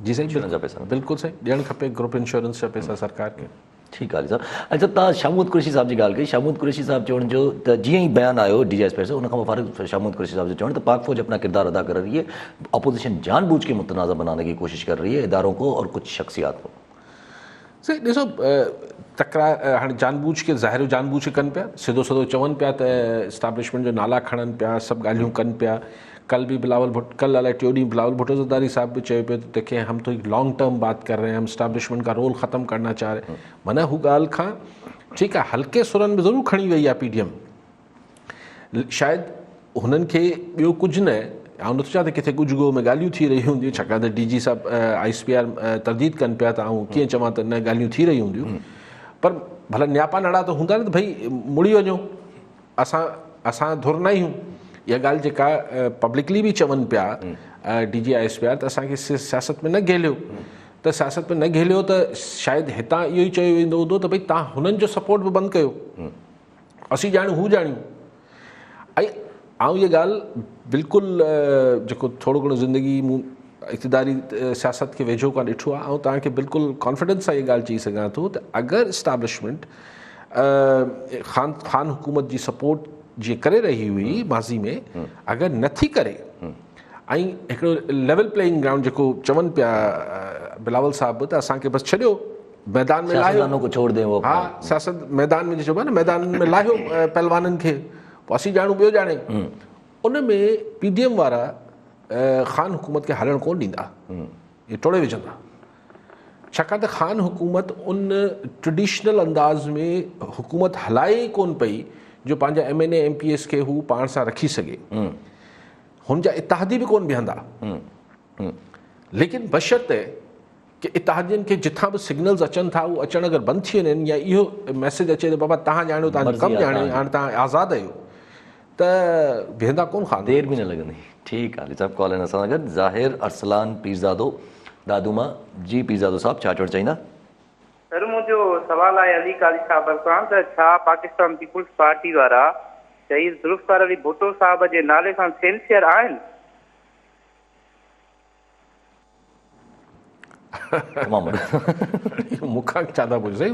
जी साईं, जा पैसा बिल्कुलु सही ॾियणु खपे ग्रुप इंश्योरेंस जा पैसा सरकार खे। ठीकु आहे साहब। अच्छा, तव्हां शामूद कुरैशी साहिब जी ॻाल्हि कई। शामूद कुरैशी साहिबु चवण जो त जीअं ई बयानु आयो DGSP से, उनखां मुफ़ारिक़ शामूद कुरैशी साहब जो चवण त पाक फौज अपना किरदार अदा कर रही है, अपोजिशन जानबूझ के मुतनाज़ा बनाने की कोशिश कर रही है इदारों को और कुछ शख्सियात को। सही ॾिसो, तकरार हाणे जानबूझ के ज़ाहिर जानबूझ के कनि पिया, सिधो चवनि पिया त इस्टाब्लिशमेंट जो नाला खणनि पिया, सभु ॻाल्हियूं कनि पिया। कल भी बिलावल भुट्टो, कल अलाए 2 ॾींहं बिलावल भुट्टो ज़रदारी साहब भी चयो पियो त देखिए हम तो एक लॉन्ग टर्म बात कर रहे हैं, हम इस्टाब्लिशमेंट का रोल ख़त्म करना चाह रहे हैं। माना हू ॻाल्हि खां ठीकु आहे हल्के सुरनि में ज़रूरु खणी वई आहे PDM। शायदि हुननि खे ॿियो कुझु न, ऐं नथो चाह त किथे गुजगो में ॻाल्हियूं थी रही हूंदियूं, छाकाणि त DG साहिबु ISPR तरदीद कनि पिया त आऊं कीअं चवां त न ॻाल्हियूं थी रही हूंदियूं। पर भला न्यापा नड़ा त हूंदा न त भई मुड़ी वञो, असां धुर न आहियूं। इहा ॻाल्हि जेका पब्लिकली बि चवनि पिया DG ISPR त असांखे सियासत में न घेलियो, त सियासत में न घेलियो त शायदि हितां इहो ई चयो वेंदो हूंदो त भई तव्हां हुननि जो सपोर्ट बि बंदि कयो, असीं ॼाणूं हू ॼाणियूं। ऐं आउं इहा ॻाल्हि बिल्कुलु जेको थोरो घणो ज़िंदगी मूं इक़्तिदारी सियासत खे वेझो खां ॾिठो आहे, ऐं तव्हांखे बिल्कुलु कॉन्फिडेंस सां इहा ॻाल्हि चई सघां थो त अगरि इस्टाब्लिशमेंट ख़ान हुकूमत जी सपोर्ट जीअं करे रही हुई माज़ी में, अगरि नथी करे ऐं हिकिड़ो लेवल प्लेइंग ग्राउंड जेको चवनि पिया बिलावल साहिबु त असांखे बसि छॾियो मैदान में लाहियो। हा, सियासत मैदान में चइबो आहे न, मैदान में लाहियो पहलवाननि खे, पोइ असीं ॼाणूं ॿियो ॼाणे। उन में PDM वारा ख़ान हुकूमत खे हलणु कोन ॾींदा, इहे टोड़े विझंदा। छाकाणि त ख़ान हुकूमत उन ट्रेडिशनल अंदाज़ में हुकूमत हलाए ई कोन पई जो पंहिंजा MNA MPS खे हू पाण सां रखी सघे। हुन जा इतिहादी बि कोन बीहंदा, लेकिन बशर्ते कि इतिहादियुनि खे जिथां बि सिग्नल्स अचनि था उहे अचणु अगरि बंदि थी वञनि, या इहो मैसेज अचे त बाबा तव्हां ॼाणियो, तव्हांजो कमु ॼाणे, हाणे तव्हां आज़ादु आहियो, त बीहंदा कोन ख़ान, देर बि न लॻंदी। ठीकु आहे साहिबु। कॉल हिन सां गॾु ज़ाहिर अरसलान पीरज़ादो दादूमा जी। पीरज़ादो साहिबु छा चवणु चाहींदा? सर, मुंहिंजो सुवालु आहे अली काज़ी साहिब खां त छा पाकिस्तान पीपुल्स पार्टी वारा शहीद ज़ुल्फ़िकार अली भुट्टो साहिब जे नाले सां सिंसियर आहिनि? मूंखां छा था पुछो साईं,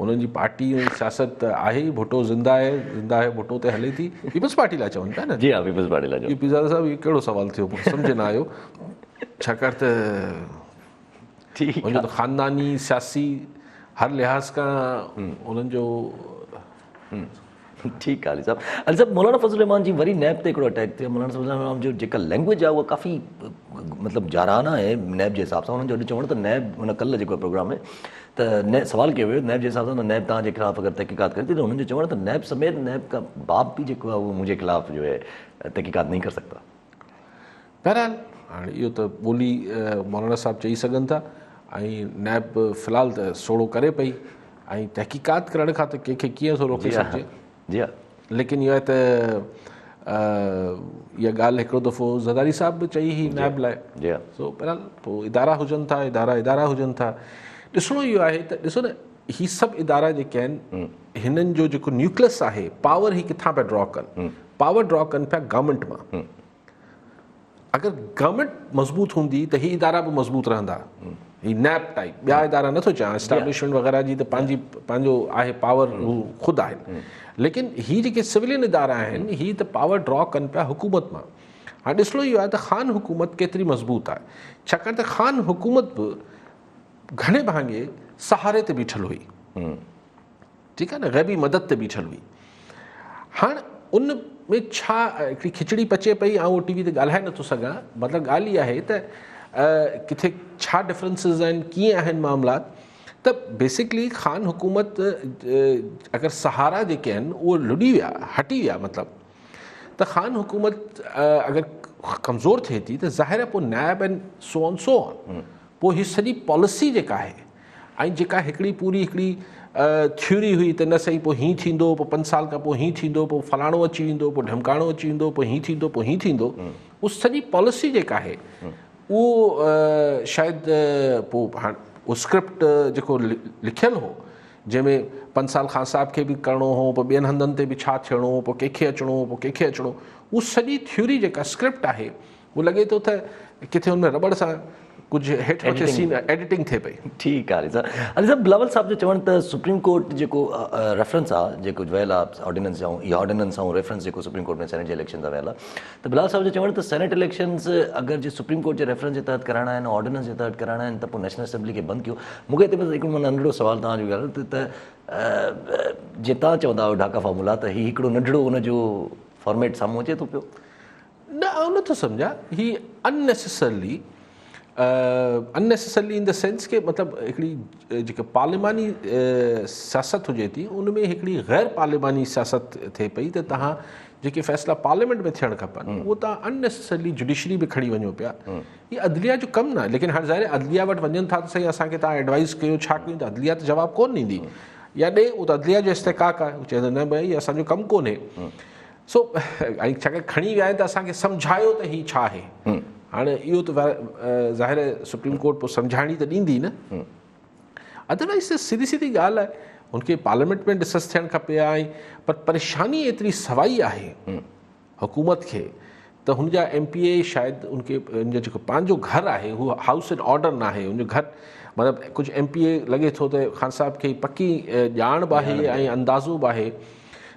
हुननि जी पार्टी सियासत आहे, भुट्टो ज़िंदा आहे, भुट्टो ते हले थी। पीपल्स पार्टी लाइ चवनि पिया न? जी हा, पीपल्स पार्टी लाइ। पीज़ादा साहिबु इहो कहिड़ो सुवालु थियो, सम्झ न आयो। छाकाणि त मुंहिंजो त ख़ानदानी सियासी हर लिहाज़ खां उन्हनि जो ठीकु आहे अली साहिबु। अली साहिबु, मौलाना फज़ल रहमान जी वरी नैब ते हिकिड़ो अटैक थियो। मौलाना फज़ल रहमान जो जेका लैंग्वेज आहे उहा काफ़ी मतिलबु जाराना आहे नैब जे हिसाब सां। हुननि जो अॼु चवणु त नैब, हुन कल्ह जेको प्रोग्राम में त सवाल कयो वियो नैब जे हिसाब सां त नैब तव्हांजे ख़िलाफ़ु अगरि तहक़ीक़ात करे थी त हुननि जो चवणु त नैब समेत नैब का बाप भी जेको आहे उहो मुंहिंजे ख़िलाफ़ु जो है तहक़ीक़ात नहीं कर सकता। बहरहाल हाणे इहो त ॿोली मौलाना साहिबु चई सघनि था, ऐं नैब फ़िलहालु त सोड़ो करे पई, ऐं तहक़ीक़ात करण खां त कंहिंखे कीअं थो रोके सघिजे। जी हा, लेकिन इहा त इहा ॻाल्हि हिकिड़ो दफ़ो ज़रदारी साहिब बि चई हुई नैब लाइ। जी हा, सो बहरहाल पोइ इदारा हुजनि था, इदारा हुजनि था। ॾिसणो इहो आहे त ॾिसो न, ही सभु इदारा जेके आहिनि, हिननि जो जेको न्यूक्लियस आहे, पावर ही किथां पिया ड्रॉ कनि? पावर ड्रॉ कनि पिया गवर्नमेंट मां। अगरि गवर्नमेंट मज़बूत हूंदी त ही इदारा बि मज़बूत रहंदा। ही नैप टाइप, ॿिया इदारा नथो चवां, एस्टैब्लिशमेंट वग़ैरह जी त पंहिंजो आहे पावर, हू ख़ुदि आहिनि, लेकिन ही जेके सिविलियन इदारा आहिनि ही त पावर ड्रॉ कनि पिया हुकूमत मां। हाणे ॾिसणो इहो आहे त ख़ान हुकूमत केतिरी मज़बूत आहे, छाकाणि त ख़ान हुकूमत बि घणे भाङे सहारे ते बीठल हुई, ठीकु आहे न, ग़ैबी मदद ते बीठल हुई। हाणे उन में छा हिकिड़ी खिचड़ी पचे पई, ऐं उहो टीवी ते ॻाल्हाए नथो सघां, मतिलबु ॻाल्हि इहा आहे त किथे छा डिफरेंसिस आहिनि, कीअं आहिनि मामलात, त बेसिकली ख़ान हुकूमत अगरि सहारा जेके आहिनि उहे लुॾी विया, हटी विया, मतिलबु त ख़ान हुकूमत अगरि कमज़ोर थिए थी त ज़ाहिर आहे पोइ नैब एंड सो ऑन पोइ हीअ सॼी पॉलिसी जेका आहे, ऐं जेका हिकिड़ी पूरी हिकिड़ी थ्योरी हुई त न सही पोइ हीअं थींदो, पोइ 5 साल खां पोइ हीअं थींदो, पोइ फलाणो अची वेंदो, पोइ ढमकाणो अची वेंदो, पोइ हीअं थींदो, पोइ हीअं थींदो, उहा सॼी पॉलिसी जेका आहे उहो शायदि पोइ हाणे उहो स्क्रिप्ट जेको लिखियलु हो, जंहिंमें 5 साल ख़ान साहिब खे बि करिणो हो, पोइ ॿियनि हंधनि ते बि छा थियणो हो, पोइ कंहिंखे अचिणो हो, पोइ कंहिंखे अचिणो, उहा सॼी थ्योरी जेका स्क्रिप्ट आहे उहो लॻे थो त किथे हुन में रबड़ सां कुझु हेठि मथे सीन एडिटिंग थिए पई। ठीकु आहे अली साहब, बिलावल साहब जो चवणु त सुप्रीम कोर्ट जेको रेफरेंस आहे जेको वियल आहे ऑर्डिनेंस ऐं इहा ऑर्डिनेंस ऐं रेफरेंस जेको सुप्रीम कोर्ट में सेनेट जे इलेक्शन सां वियल आहे, त बिलावल साहब जो चवणु त सेनेट इलेक्शन्स अगरि जे सुप्रीम कोर्ट जे रेफरेंस जे तहत कराइणा आहिनि, ऑर्डिनेंस जे तहत कराइणा आहिनि, त पोइ नेशनल असेंबली खे बंदि कयो। मूंखे हिते बसि हिकिड़ो नंढिड़ो सुवालु तव्हांजो ॻाल्हि त जीअं तव्हां चवंदा आहियो ढाका फॉर्मूला, त हीउ हिकिड़ो नंढिड़ो हुनजो फॉर्मेट साम्हूं अचे थो पियो? न, आउं नथो सम्झां, ही अननेसेसरली इन द सेंस के मतिलबु हिकिड़ी जेका पार्लिमानी सियासत हुजे थी उन में हिकिड़ी गैर पार्लिमानी सियासत थिए पई, त तव्हां जेके फ़ैसिला पार्लियामेंट में थियणु खपनि उहो तव्हां अननेसेसरली जुडिशरी में खणी वञो पिया। हीअ अदलिया जो कमु न, लेकिन हाणे ज़ाहिर अदलिया वटि वञनि था त सही, असांखे तव्हां एडवाइस कयो छा कयूं, त अदलिया त जवाबु कोन ॾींदी, या ॾे उहो त अदलिया जो इस्तेकाक आहे, चए त न भई असांजो कमु कोन्हे। सो ऐं छाकाणि खणी विया आहिनि त असांखे सम्झायो त हीअ छा आहे। हाणे इहो त ज़ाहिर सुप्रीम कोर्ट पोइ सम्झाइणी त ॾींदी न, अदरवाइज़ त सिधी सिधी ॻाल्हि आहे, हुनखे पार्लियामेंट में डिस्कस थियणु खपे। ऐं पर परेशानी एतिरी सवाई आहे हुकूमत खे त हुनजा MPA शायदि उनखे हुनजो जेको पंहिंजो घरु आहे उहो हाउस एंड ऑर्डर न आहे, हुनजो घरु मतिलबु कुझु MPA लॻे थो त ख़ान साहिब खे पकी ॼाण बि आहे ऐं अंदाज़ो बि आहे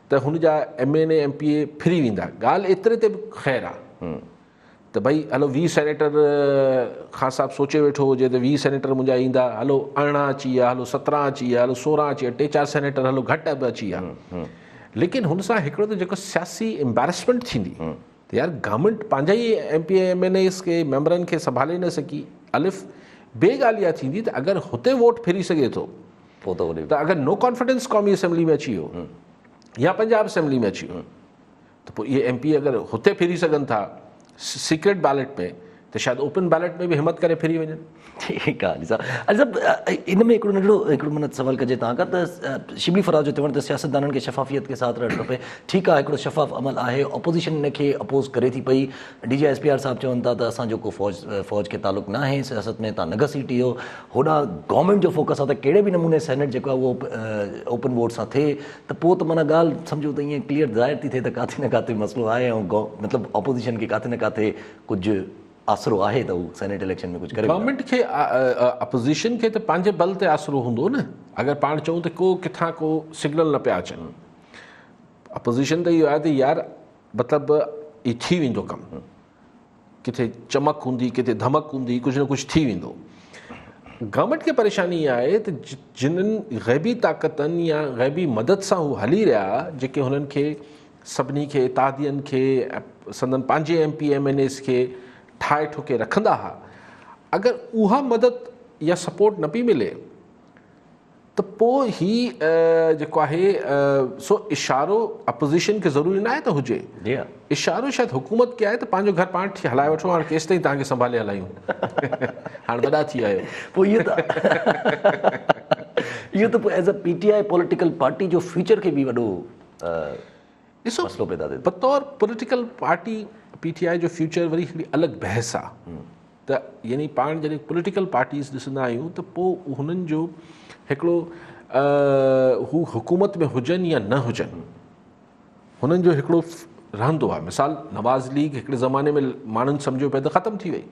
त हुनजा MNA MPA फिरी वेंदा। ॻाल्हि एतिरे ते बि ख़ैरु आहे त भई हलो 20 सेनेटर ख़ान साहिब सोचे वेठो हुजे त 20 सेनेटर मुंहिंजा ईंदा, हलो 18 अची विया, हलो 17 अची विया, हलो 16 अची विया, 3-4 सेनेटर हलो घटि बि अची विया, लेकिन हुन सां हिकिड़ो त जेको सियासी एम्बेरसमेंट थींदी त यार गवर्नमेंट पंहिंजा ई MPA MNAs खे मेंबरनि खे संभाले न सकी। अलिफ ॿिए ॻाल्हि इहा थींदी त अगरि हुते वोट फिरी सघे थो पोइ त अगरि नो कॉन्फिडेंस क़ौमी असेंबली में अची वियो या पंजाब असेंबली में अची वियो त पोइ इहे MPA अगरि हुते फिरी सघनि था सीक्रेट बैलेट में, त शायदि ओपन बैलेट में बि हिमत करे फिरी वञनि। ठीकु आहे अली साहब, इन में हिकिड़ो नंढिड़ो हिकिड़ो सवाल कजे तव्हां खां, त शिबली फराज जो चवणु त सियासतदाननि खे शफ़ाफ़ियत के साथ रहणु खपे। ठीकु आहे, हिकिड़ो शफ़ाफ़ अमल आहे, अपोज़िशन इन खे अपोज़ करे थी पई, DGSPR साहिबु चवनि था त असांजो को फ़ौज खे तालुक़ु न आहे सियासत में, तव्हां न घसीटी हो, होॾां गवर्नमेंट जो फोकस आहे त कहिड़े बि नमूने सेनेट जेको आहे उहो ओपन वोट सां थिए, त पोइ त माना ॻाल्हि सम्झो त ईअं क्लियर ज़ाहिर थी थिए त किथे न किथे मसइलो आहे, ऐं मतिलबु अपोज़िशन खे किथे न किथे कुझु आसरो आहे त उहो सेनेट इलेक्शन में कुझु करे। गवर्नमेंट खे अपोज़िशन खे त पंहिंजे बल ते आसरो हूंदो न, अगरि पाण चऊं त को किथां को सिग्नल न पिया अचनि। अपोज़िशन त इहो आहे त यार मतिलबु इहो थी वेंदो कमु, किथे चमक हूंदी, किथे धमक हूंदी, कुझु न कुझु थी वेंदो। गवर्नमेंट खे परेशानी इहा आहे त जिन्हनि ग़ैबी ताक़तनि या ग़ैबी मदद सां हू हली रहिया, जेके हुननि खे सभिनी खे इत्तेहादियनि खे संदन पंहिंजे MPA MNAs खे ठाहे ठोके रखंदा हुआ, अगरि उहा मदद या सपोर्ट न पई मिले त पोइ ही जेको आहे सो इशारो अपोज़िशन खे ज़रूरी न आहे त हुजे, इशारो शायदि हुकूमत खे आहे त पंहिंजो घर पाण हलाए वठो, हाणे केसि ताईं तव्हांखे संभाले हलायूं, हाणे वॾा थी आहियो। पोइ इहो त पोइ as a PTI political party जो फ्यूचर खे बि वॾो ॾिसो मसइलो पैदा थिए। बतौर पॉलिटिकल पार्टी PTI जो फ्यूचर वरी हिकिड़ी अलॻि बहस आहे, त यानी पाण जॾहिं पॉलिटिकल पार्टीज़ ॾिसंदा आहियूं त पोइ हुननि जो हिकिड़ो हू हुकूमत में हुजनि या न हुजनि, हुननि जो हिकिड़ो रहंदो आहे। मिसाल नवाज़ लीग हिकिड़े ज़माने में माण्हुनि सम्झो पिया त ख़तमु थी वई,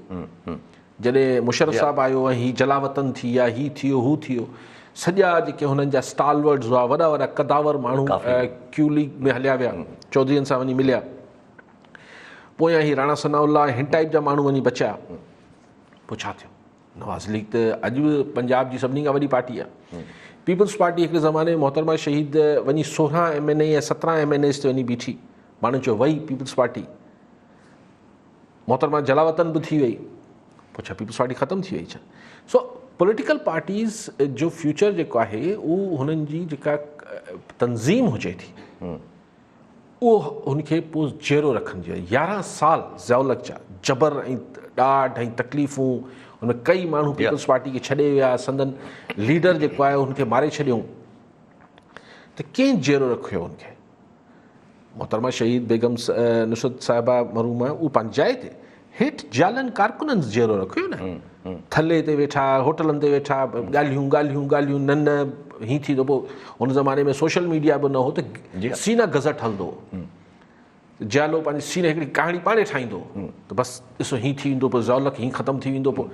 जॾहिं मुशर्रफ साहब आयो ऐं हीउ जलावतन थी या हीउ थियो हू थियो, सॼा जेके हुननि जा स्टालवर्ड्स हुआ, वॾा वॾा कदावर माण्हू क्यू लीग में हलिया विया, चौधरीनि सां वञी मिलिया, पोयां ही राणा सनाउल्ला हिन टाइप जा माण्हू वञी बचिया, पोइ छा थियो? नवाज़ लीग त अॼु बि पंजाब जी सभिनी खां वॾी पार्टी आहे। पीपल्स पार्टी हिकिड़े ज़माने में मोहतरमा शहीद वञी 16 MNA या 17 MNAs ते वञी बीठी, माण्हू चयो वई पीपल्स पार्टी, मोहतरमा जलावतन बि थी वई, पोइ छा पीपल्स पार्टी ख़तमु थी वई छा? सो पॉलिटिकल पार्टीज़ जो फ्यूचर जेको आहे उहो हुननि जी जेका तंज़ीम हुजे थी उहो हुनखे पोइ जहिड़ो रखंदी आहे। 11 साल ज़ियाउल जा जबर ऐं ॾाढ ऐं तकलीफ़ूं, हुनमें कई माण्हू पीपल्स पार्टी खे छॾे विया, संदन लीडर जेको आहे हुनखे मारे छॾियऊं, त कंहिं जहिड़ो रखियो हुनखे? मोहतरमा शहीद बेगम नुसरत साहिबा मरूमा उहो पंहिंजी जाइ ते हेठि जालनि कारकुननि जहिड़ो रखियो न, थले ते वेठा, होटलनि ते वेठा, ॻाल्हियूं ॻाल्हियूं ॻाल्हियूं, न हीअं थी थो। पोइ हुन ज़माने में सोशल मीडिया बि न हो त सीना गज़ट हलंदो हो, जालो पंहिंजी सीने हिकिड़ी कहाणी पाणे ठाहींदो त बसि ॾिसो हीअं थी वेंदो, पोइ ज़ौलक हीअं ख़तमु थी वेंदो। पोइ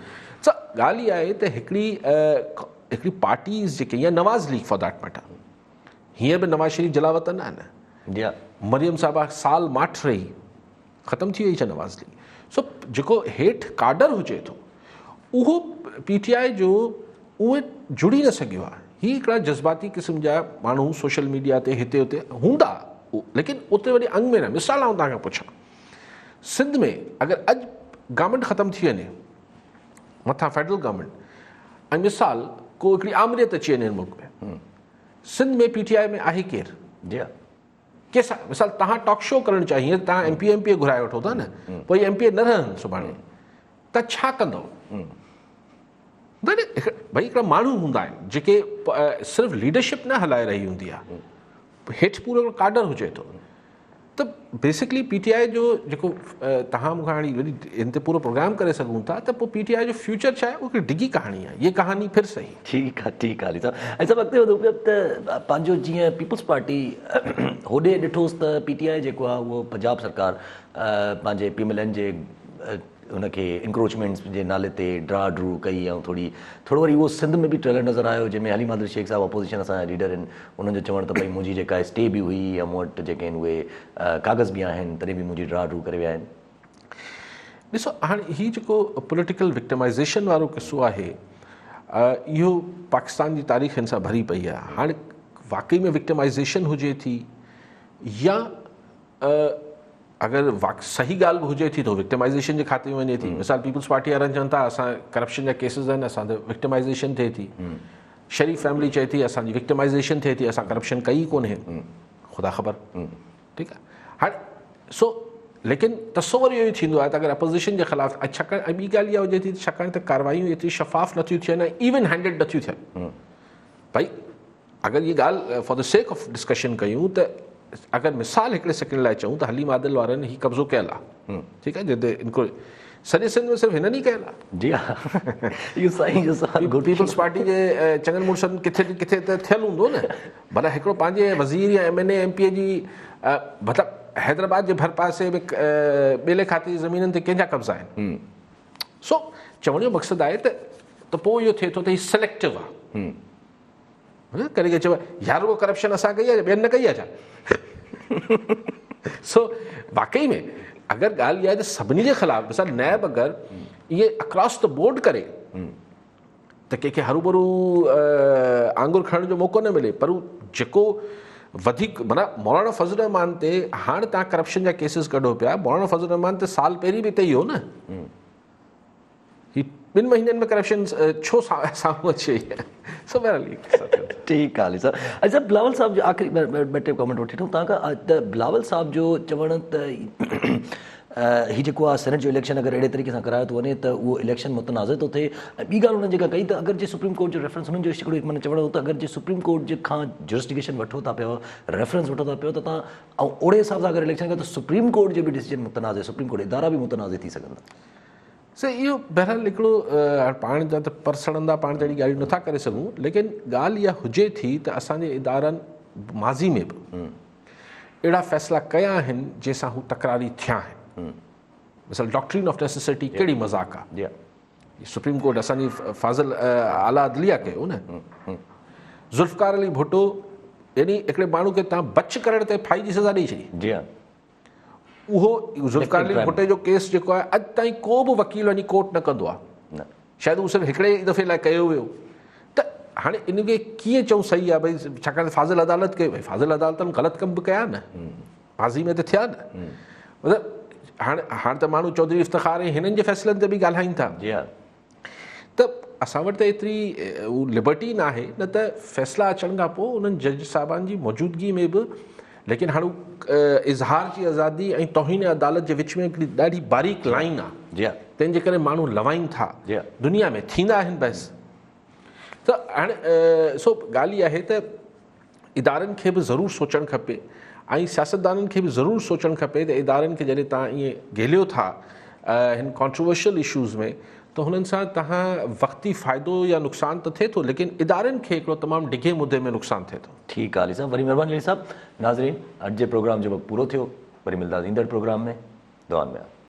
ॻाल्हि इहा आहे त हिकिड़ी पार्टीज़ जेके या नवाज़ लीग फॉर दैट मैटर, हीअं बि नवाज़ शरीफ़ जलावतन आहे न, मरियम साहिबा साल माठ रही, ख़तमु थी वई छा नवाज़ लीग? सो जेको हेठि काडर हुजे थो उहो PTI जो उहे जुड़ी न सघियो आहे। हीअ हिकिड़ा जज़्बाती क़िस्म जा माण्हू सोशल मीडिया ते हिते हुते हूंदा, लेकिन उते वरी अंग में न। मिसाल आउं तव्हांखां पुछां, सिंध में अगरि अॼु गवर्नमेंट ख़तमु थी वञे मथां फेडरल गवर्नमेंट, ऐं मिसाल को हिकिड़ी आमरियत अची वञे मुल्क में, सिंध में PTI में आहे केरु? कंहिंसां मिसाल तव्हां टॉक शो करणु चाहिए, तव्हां MP घुराए वठो था न, पोइ MP न रहनि सुभाणे, त छा कंदव? भई हिकिड़ा माण्हू हूंदा आहिनि जेके सिर्फ़ु लीडरशिप न हलाए रही हूंदी आहे, हेठि पूरो काडर हुजे थो, त बेसिकली PTI जो जेको तव्हां मूंखां हाणे वरी हिन ते पूरो प्रोग्राम करे सघूं था, त पोइ PTI जो फ्यूचर छा आहे उहो हिकिड़ी डिघी कहाणी आहे। ये कहानी फिर सही ठीकु आहे, ठीकु आहे। ऐं सभु अॻिते वधूं पिया त पंहिंजो जीअं पीपल्स पार्टी होॾे ॾिठोसि त PTI जेको आहे उहो पंजाब सरकार पंहिंजे PMLN जे हुनखे इंक्रोचमेंट्स जे नाले ते ड्रा ड्रू कई, ऐं थोरो वरी उहो सिंध में बि ट्रेलर नज़र आयो जंहिंमें हलीम आदिल शेख साहिबु अपोज़िशन असांजा लीडर आहिनि, उन्हनि जो चवणु त भई मुंहिंजी जेका स्टे बि हुई या मूं वटि जेके आहिनि उहे कागज़ बि आहिनि, तॾहिं बि मुंहिंजी ड्रा ड्रू करे विया आहिनि। ॾिसो हाणे हीउ जेको पॉलिटिकल विक्टिमाइज़ेशन वारो किस्सो आहे इहो पाकिस्तान जी तारीख़ हिन सां भरी पई आहे। हाणे वाकई में विक्टिमाइज़ेशन हुजे थी या अगरि सही ॻाल्हि बि हुजे थी त विक्टिमाइज़ेशन जे खाते में वञे थी। मिसाल पीपल्स पार्टी वारनि चवनि था असां करप्शन जा केसिस आहिनि, असां त विक्टिमाइज़ेशन थिए थी, शरीफ़ फैमिली चए थी असांजी विक्टिमाइज़ेशन थिए थी, असां करप्शन कई कोन्हे, ख़ुदा ख़बर, ठीकु आहे। हाणे सो लेकिन तस्वुर इहो ई थींदो आहे त अगरि अपोज़िशन जे ख़िलाफ़ु छाकाणि ऐं ॿी ॻाल्हि इहा हुजे थी छाकाणि त कार्रवायूं एतिरी शफ़ाफ़ नथियूं थियनि ऐं इवन हैंडेड नथियूं थियनि। भई अगरि इहा ॻाल्हि for the sake of discussion कयूं त अगरि मिसाल हिकिड़े सेकेंड लाइ चऊं त हलीम आदिल वारनि हीउ कब्ज़ो कयल आहे, ठीकु आहे, जिते इनको सॼे सिंध में सिर्फ़ु हिननि ई कयल आहे। जी हा, इहो साईं जो सवाल पीपल्स पार्टी जे चङनि मुड़ुसनि किथे किथे त थियलु हूंदो न, भला हिकिड़ो पंहिंजे वज़ीर या MNA MP जी मतिलबु हैदराबाद जे भर पासे में ॿेले खाते जी ज़मीननि ते कंहिंजा कब्ज़ा आहिनि। सो चवण जो मक़सदु आहे त पोइ इहो थिए थो त हीउ सिलेक्टिव आहे, करे चयो यार उहो करप्शन असां कई आहे ॿियनि न कई आहे छा? सो वाकई में अगरि ॻाल्हि इहा आहे त सभिनी जे ख़िलाफ़ु मिसाल नैब अगरि इहे अक्रॉस द बोर्ड करे त कंहिंखे हरूभरू आंगुर खणण जो मौक़ो न मिले, पर जेको वधीक माना मौलाना फज़ल रहमान ते हाणे तव्हां करप्शन जा केसिस कढो पिया, मौलाना फज़ल रहमान ते साल पहिरीं बि हिते ई हो न, हीउ 2 महीननि में करप्शन छो साम्हूं अची वई आहे? ठीकु आहे सर। अच्छा बिलावल साहब जो आख़िरी ॿ टे कॉमेंट वठी वठूं तव्हां खां त बिलावल साहब जो चवणु त हीउ जेको आहे सेनेट जो इलेक्शन अगरि अहिड़े तरीक़े सां करायो थो वञे त उहो इलेक्शन मुतनाज़ थो थिए। ऐं ॿी ॻाल्हि हुननि जेका कई त अगरि जे सुप्रीम कोर्ट जो रेफरेंस हुननि जो हिकिड़ो माना चवणो हो त अगरि जे सुप्रीम कोर्ट जे खां जस्टिफिकेशन वठो था पियो, रेफरेंस वठो था पियो त तव्हां ऐं ओड़े हिसाब सां अगरि इलेक्शन कयो त सुप्रीम कोर्ट जो बि डिसीजन मुतनाज़, सुप्रीम कोर्ट इदारा बि मुतनाज़ थी सघंदा। सर इहो बहरहाल हिकिड़ो पाण जा त पर सड़ंदा पाण जहिड़ी ॻाल्हियूं नथा करे सघूं, लेकिन ॻाल्हि इहा हुजे थी त असांजे इदारनि माज़ी में बि अहिड़ा फ़ैसिला कया आहिनि जंहिंसां हू तकरारी थिया आहिनि। मिसाल डॉक्ट्रिन ऑफ नेसेसिटी कहिड़ी मज़ाक आहे, सुप्रीम कोर्ट असांजी फाज़िल आला अदलिया कयो न। ज़ुल्फ़कार अली भुट्टो यानी हिकिड़े माण्हू खे तव्हां बच करण ते फाई जी सज़ा ॾेई छॾी। जी हाँ, उहो ज़ुल्फ़कार अली भुट्टे जो केस जेको आहे अॼु ताईं को बि वकील वञी कोर्ट न कंदो आहे, न शायदि उहो सिर्फ़ु हिकिड़े ई दफ़े लाइ कयो वियो। त हाणे इनखे कीअं चऊं सही आहे भई, छाकाणि फाज़िल अदालत खे, भई फाज़िल अदालतनि ग़लति कम बि कया न, माज़ी में त थिया न। मतिलबु हाणे त माण्हू चौधरी इफ़्तिख़ार ऐं हिननि जे फ़ैसिलनि ते बि ॻाल्हाइनि था। जी हाँ, त असां वटि त एतिरी उहा लिबर्टी न आहे, न त फ़ैसिला अचण खां पोइ उन्हनि जज साहिबान जी मौजूदगी में बि, लेकिन हाणे इज़हार जी आज़ादी ऐं तौहीन अदालत जे विच में हिकिड़ी ॾाढी बारीक लाइन आहे, जी हाँ, तंहिंजे करे माण्हू लवाइनि था। जी हाँ। दुनिया में थींदा आहिनि बहस। त हाणे सो ॻाल्हि इहा आहे त इदारनि खे बि ज़रूरु सोचणु खपे ऐं सियासतदाननि खे बि ज़रूरु सोचणु खपे त इदारनि खे जॾहिं तव्हां ईअं घेलियो था हिन कॉन्ट्रोवर्शियल इशूज़ में, त हुननि सां तव्हां वक़्ती फ़ाइदो या नुक़सानु त थिए थो, लेकिन इदारनि खे हिकिड़ो तमामु डिघे मुदे में नुक़सानु थिए थो। ठीकु आहे अली साहब, वरी महिरबानी अली साहब। नाज़रीन, अॼु जे प्रोग्राम जो वक़्तु पूरो थियो, वरी मिलंदासीं ईंदड़ प्रोग्राम में। दुआनि में।